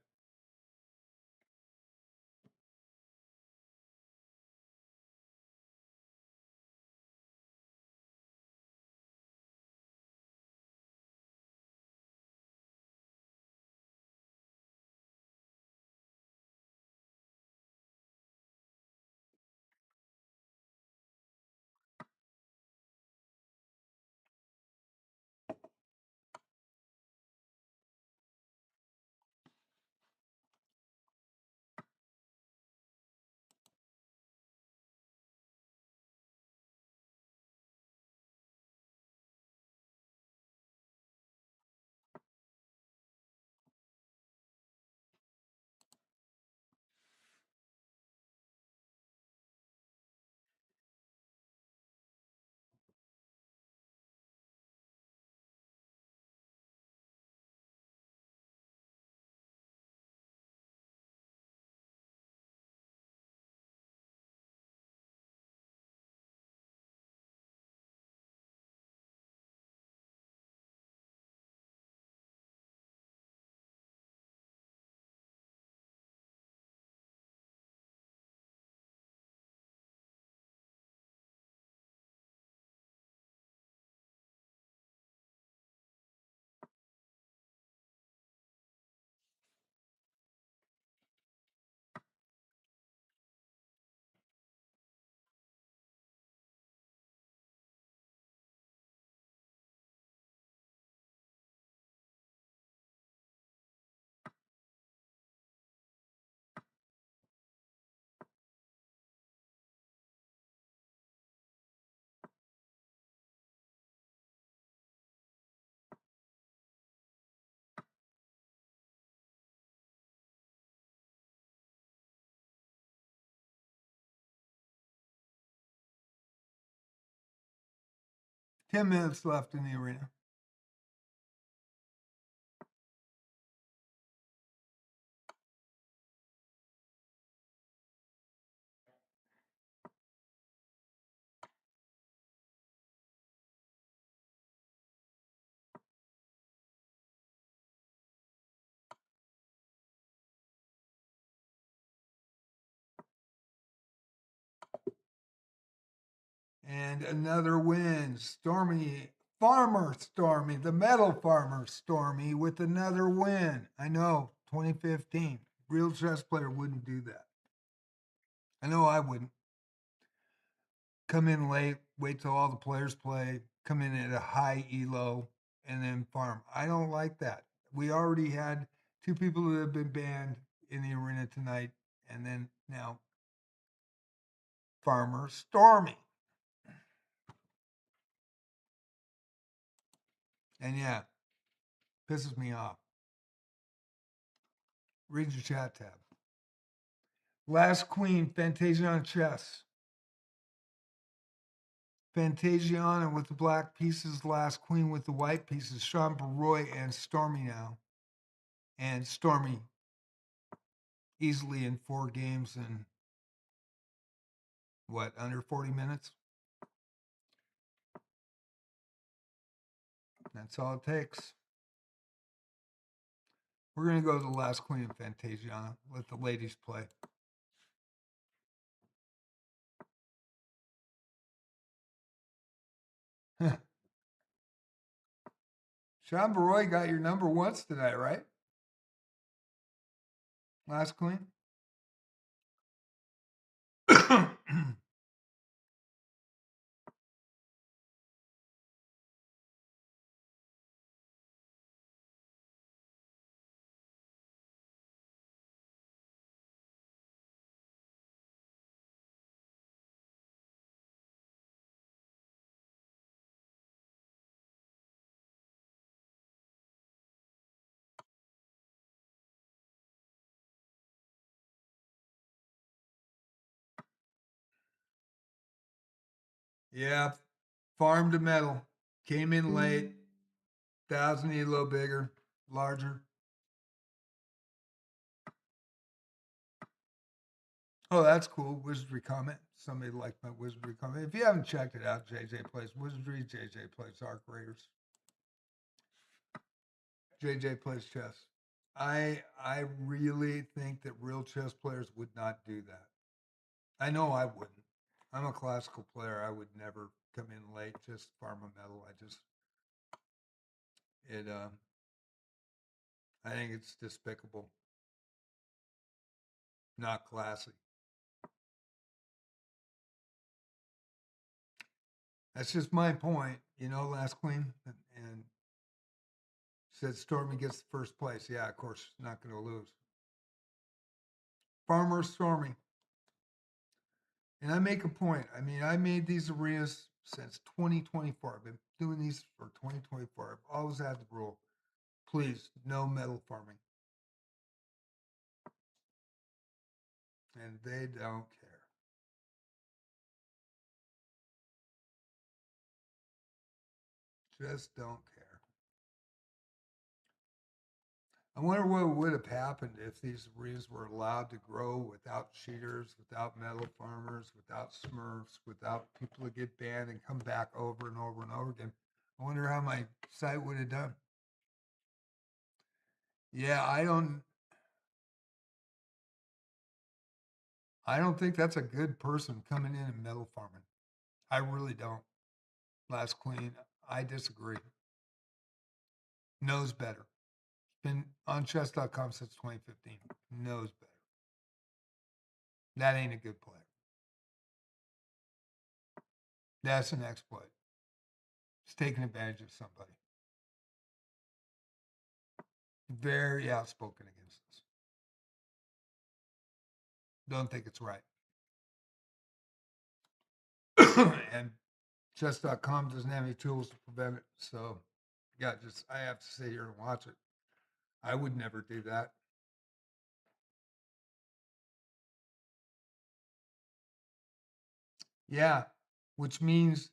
S1: Ten minutes left in the arena. And another win. Stormy, the metal farmer Stormy with another win. I know, 2015. Real chess player wouldn't do that. I know I wouldn't. Come in late, wait till all the players play, come in at a high elo, and then farm. I don't like that. We already had 2 people that have been banned in the arena tonight, and then now Farmer Stormy. And yeah, pisses me off. Read your chat tab. Last Queen, Fantasiana chess. Fantasiana with the black pieces, Last Queen with the white pieces, Sean Baroy and Stormy now. And Stormy easily in 4 games in what, under 40 minutes? That's all it takes. We're going to go to the Last Queen of Fantasiana. Let the ladies play. Sean Baroy got your number once tonight, right? Last queen. Yeah, farm to metal. Came in late. 1,000 need a little bigger, larger. Oh, that's cool. Wizardry comment. Somebody liked my Wizardry comment. If you haven't checked it out, JJ plays Wizardry. JJ plays Arc Raiders. JJ plays chess. I really think that real chess players would not do that. I know I wouldn't. I'm a classical player. I would never come in late, just farm a medal. It I think it's despicable, not classy. That's just my point, last queen. And said Stormy gets the first place. Yeah, of course, not going to lose. Farmer Stormy. And I make a point. I mean, I made these arenas since 2024. I've been doing these for 2024. I've always had the rule, please, no metal farming. And they don't care. Just don't care. I wonder what would have happened if these arenas were allowed to grow without cheaters, without metal farmers, without smurfs, without people to get banned and come back over and over and over again. I wonder how my site would have done. Yeah, I don't think that's a good person coming in and metal farming. I really don't. Last queen, I disagree. Knows better. Been on chess.com since 2015. Knows better. That ain't a good player. That's an exploit. It's taking advantage of somebody. Very outspoken against this. Don't think it's right. And chess.com doesn't have any tools to prevent it. So I have to sit here and watch it. I would never do that. Yeah, which means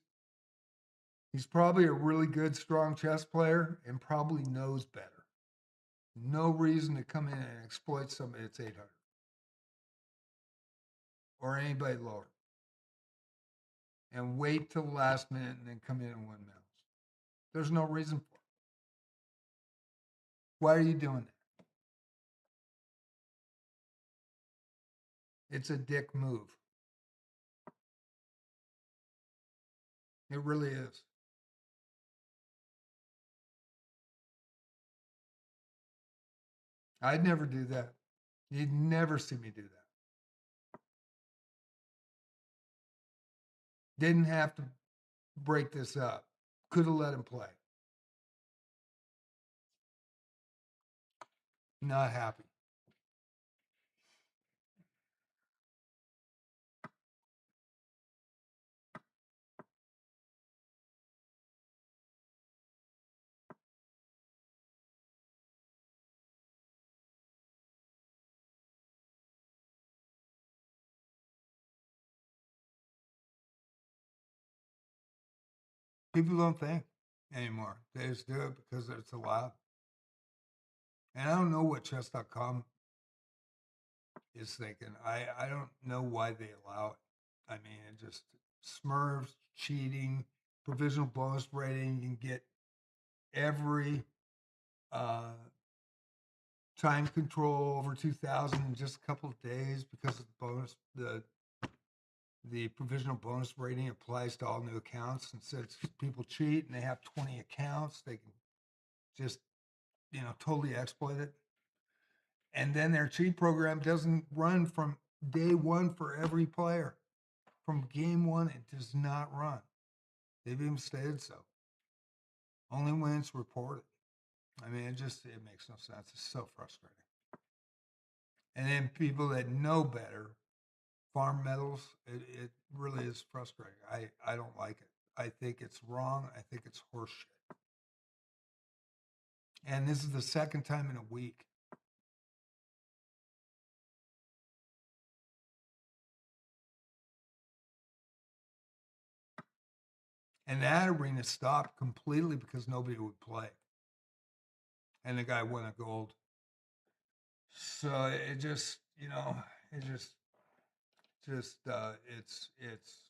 S1: he's probably a really good, strong chess player and probably knows better. No reason to come in and exploit somebody that's 800 or anybody lower and wait till the last minute and then come in and win medals. There's no reason for it. Why are you doing that? It's a dick move. It really is. I'd never do that. You'd never see me do that. Didn't have to break this up. Could have let him play. Not happy. People don't think anymore. They just do it because it's allowed. And I don't know what chess.com is thinking. I don't know why they allow it. I mean, it just smurfs, cheating, provisional bonus rating. You can get every uh, time control over 2,000 in just a couple of days because of the bonus. The provisional bonus rating applies to all new accounts. And since people cheat and they have 20 accounts, they can just, totally exploit it. And then their cheat program doesn't run from day one for every player. From game one, it does not run. They've even stated so. Only when it's reported. I mean, it makes no sense. It's so frustrating. And then people that know better farm metals. It really is frustrating. I don't like it. I think it's wrong. I think it's horseshit. And this is the second time in a week. And that arena stopped completely because nobody would play. And the guy won a gold. So it just, it's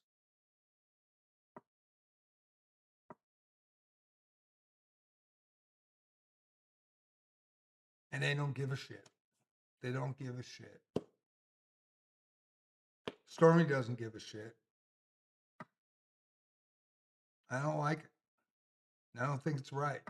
S1: and they don't give a shit. They don't give a shit. Stormy doesn't give a shit. I don't like it. I don't think it's right.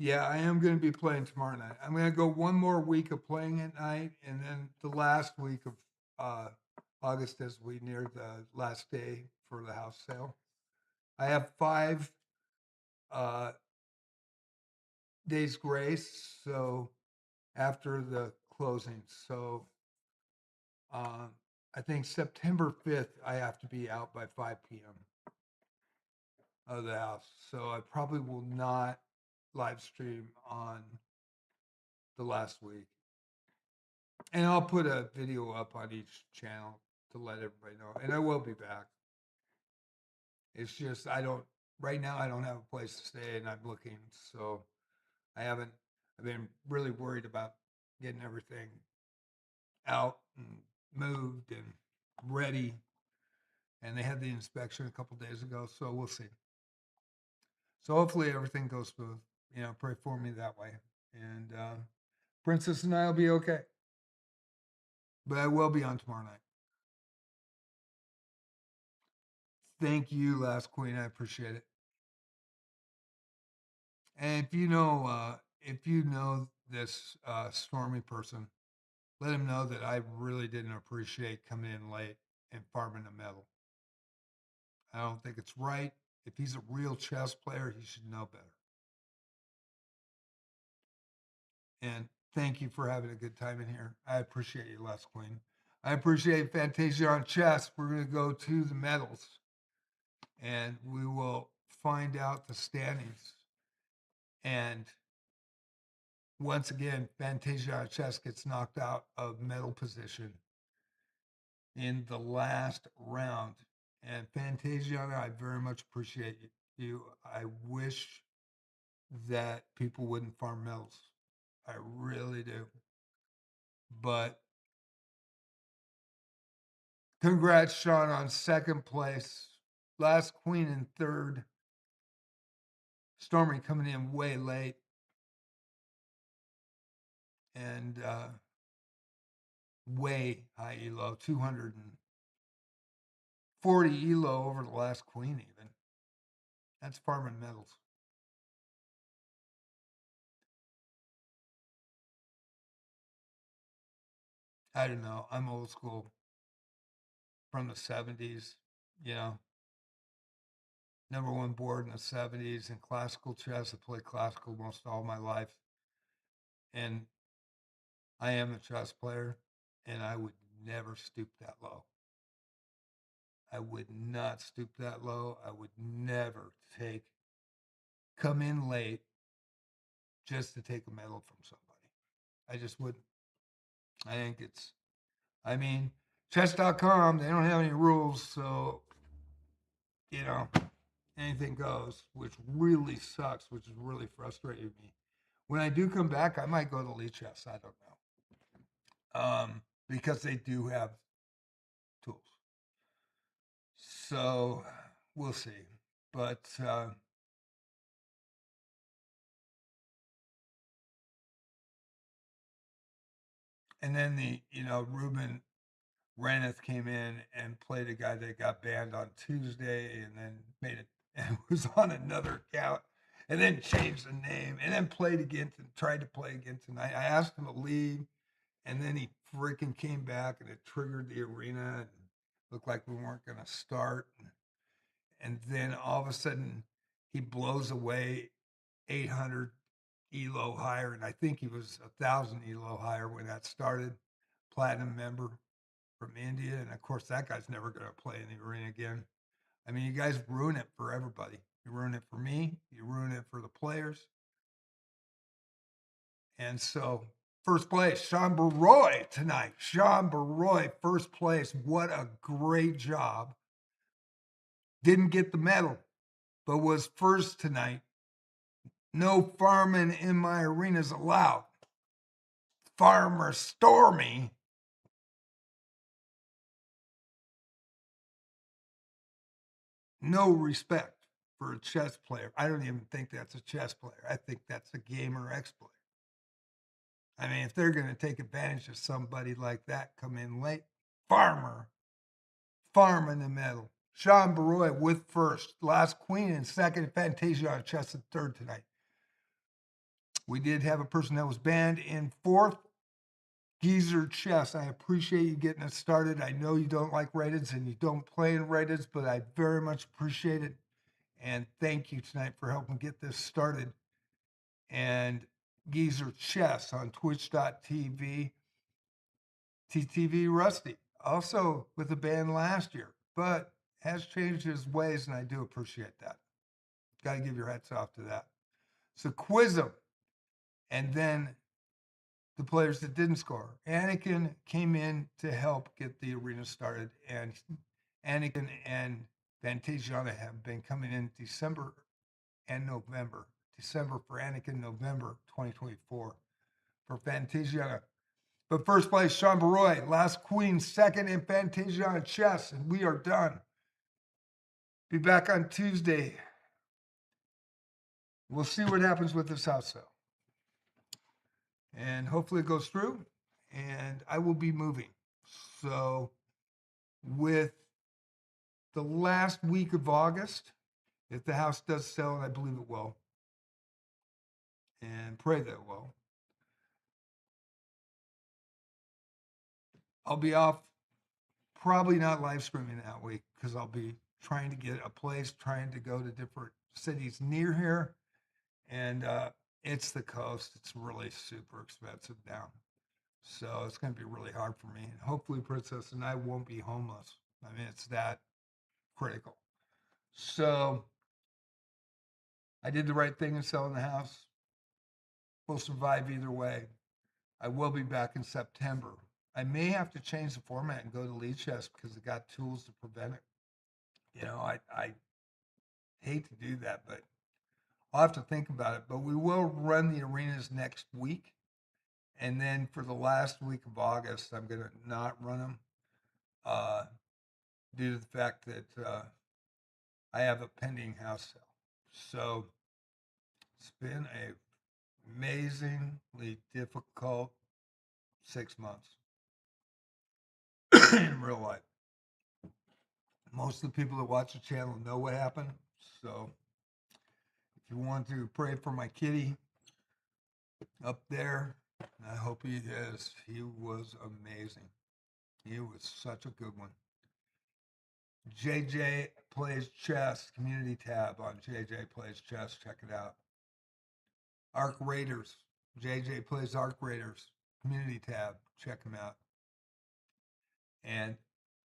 S1: Yeah, I am going to be playing tomorrow night. I'm going to go one more week of playing at night, and then the last week of August as we near the last day for the house sale. I have 5 uh, days grace, so after the closing. So I think September 5th, I have to be out by 5 p.m. of the house. So I probably will not live stream on the last week. And I'll put a video up on each channel to let everybody know. And I will be back. It's just right now I don't have a place to stay and I'm looking. So I've been really worried about getting everything out and moved and ready. And they had the inspection a couple days ago. So we'll see. So hopefully everything goes smooth. Pray for me that way. And Princess and I will be okay. But I will be on tomorrow night. Thank you, Last Queen. I appreciate it. And if you know this Stormy person, let him know that I really didn't appreciate coming in late and farming a medal. I don't think it's right. If he's a real chess player, he should know better. And thank you for having a good time in here. I appreciate you, Last Queen. I appreciate Fantasia on chess. We're going to go to the medals, and we will find out the standings. And once again, Fantasia Chess gets knocked out of medal position in the last round. And Fantasia, I very much appreciate you. I wish that people wouldn't farm medals. I really do. But congrats, Sean, on second place. Last Queen in third. Stormy coming in way late. And way high elo, 240 elo over the last queen even. That's farming medals. I don't know. I'm old school from the 70s, you know. Number one board in the 70s in classical chess. I played classical most all my life. And I am a chess player, and I would never stoop that low. I would not stoop that low. I would never come in late just to take a medal from somebody. I just wouldn't. I think I mean, chess.com, they don't have any rules, so, you know, anything goes, which really sucks, which is really frustrating me. When I do come back, I might go to Lee Chess. I don't know. Because they do have tools. So we'll see. But and then Ruben Raneth came in and played a guy that got banned on Tuesday, and then made it and was on another account, and then changed the name, and then tried to play again tonight. I asked him to leave, and then he freaking came back, and it triggered the arena, and looked like we weren't going to start. And then all of a sudden, he blows away 800 elo higher, and I think he was 1,000 elo higher when that started. Platinum member from India, and of course that guy's never going to play in the arena again. I mean, you guys ruin it for everybody. You ruin it for me. You ruin it for the players. And so, first place, Sean Baroy tonight. Sean Baroy, first place. What a great job. Didn't get the medal, but was first tonight. No farming in my arenas allowed. Farmer Stormy. No respect for a chess player. I don't even think that's a chess player. I think that's a gamer exploit. I mean, if they're going to take advantage of somebody like that, come in late. Farmer, farm in the middle. Sean Baroy with first. Last queen in second. Fantasia on chess in third tonight. We did have a person that was banned in fourth. Geezer Chess, I appreciate you getting us started. I know you don't like Reddits and you don't play in Reddits, but I very much appreciate it. And thank you tonight for helping get this started. And Geezer Chess on twitch.tv. TTV Rusty, also with a band last year, but has changed his ways, and I do appreciate that. Got to give your hats off to that. So quiz them, and then the players that didn't score. Anakin came in to help get the arena started, and Anakin and Fantasiana have been coming in December and November. December for Anakin, November 2024 for Fantasiana. But first place, Sean Baroy. Last queen, second in Fantasiana chess, and we are done. Be back on Tuesday. We'll see what happens with this house sale. And hopefully it goes through, and I will be moving. So with the last week of August, if the house does sell, and I believe it will, and pray that it will, I'll be off, probably not live streaming that week because I'll be trying to get a place, trying to go to different cities near here. And it's the coast. It's really super expensive now. So it's going to be really hard for me. And hopefully Princess and I won't be homeless. I mean, it's that critical. So I did the right thing in selling the house. We'll survive either way. I will be back in September. I may have to change the format and go to lead chess because it got tools to prevent it. I hate to do that, but I'll have to think about it. But we will run the arenas next week. And then for the last week of August, I'm going to not run them uh, due to the fact that I have a pending house sale. So it's been a amazingly difficult 6 months in real life. Most of the people that watch the channel know what happened. So if you want to pray for my kitty up there, I hope he is. He was amazing. He was such a good one. JJ Plays Chess community tab on JJ Plays Chess. Check it out. Arc Raiders. JJ Plays Arc Raiders community tab. Check him out. And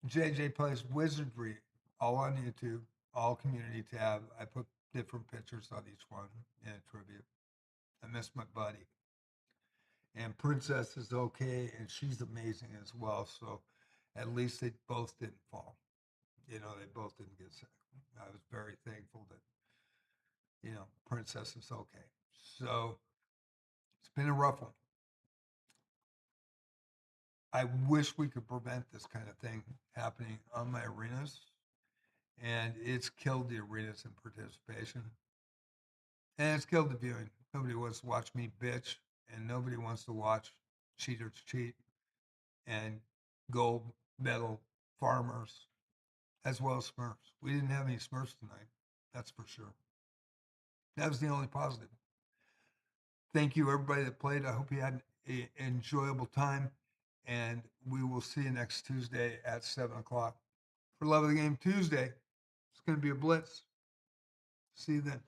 S1: JJ Plays Wizardry, all on YouTube, all community tab. I put different pictures on each one in a tribute. I miss my buddy. And Princess is okay, and she's amazing as well. So at least they both didn't fall. They both didn't get sick. I was very thankful that, Princess is okay. So it's been a rough one. I wish we could prevent this kind of thing happening on my arenas, and it's killed the arenas in participation, and it's killed the viewing. Nobody wants to watch me bitch, and nobody wants to watch cheaters cheat and gold medal farmers as well as Smurfs. We didn't have any Smurfs tonight, that's for sure. That was the only positive. Thank you, everybody that played. I hope you had an enjoyable time, and we will see you next Tuesday at 7 o'clock for Love of the Game Tuesday. It's going to be a blitz. See you then.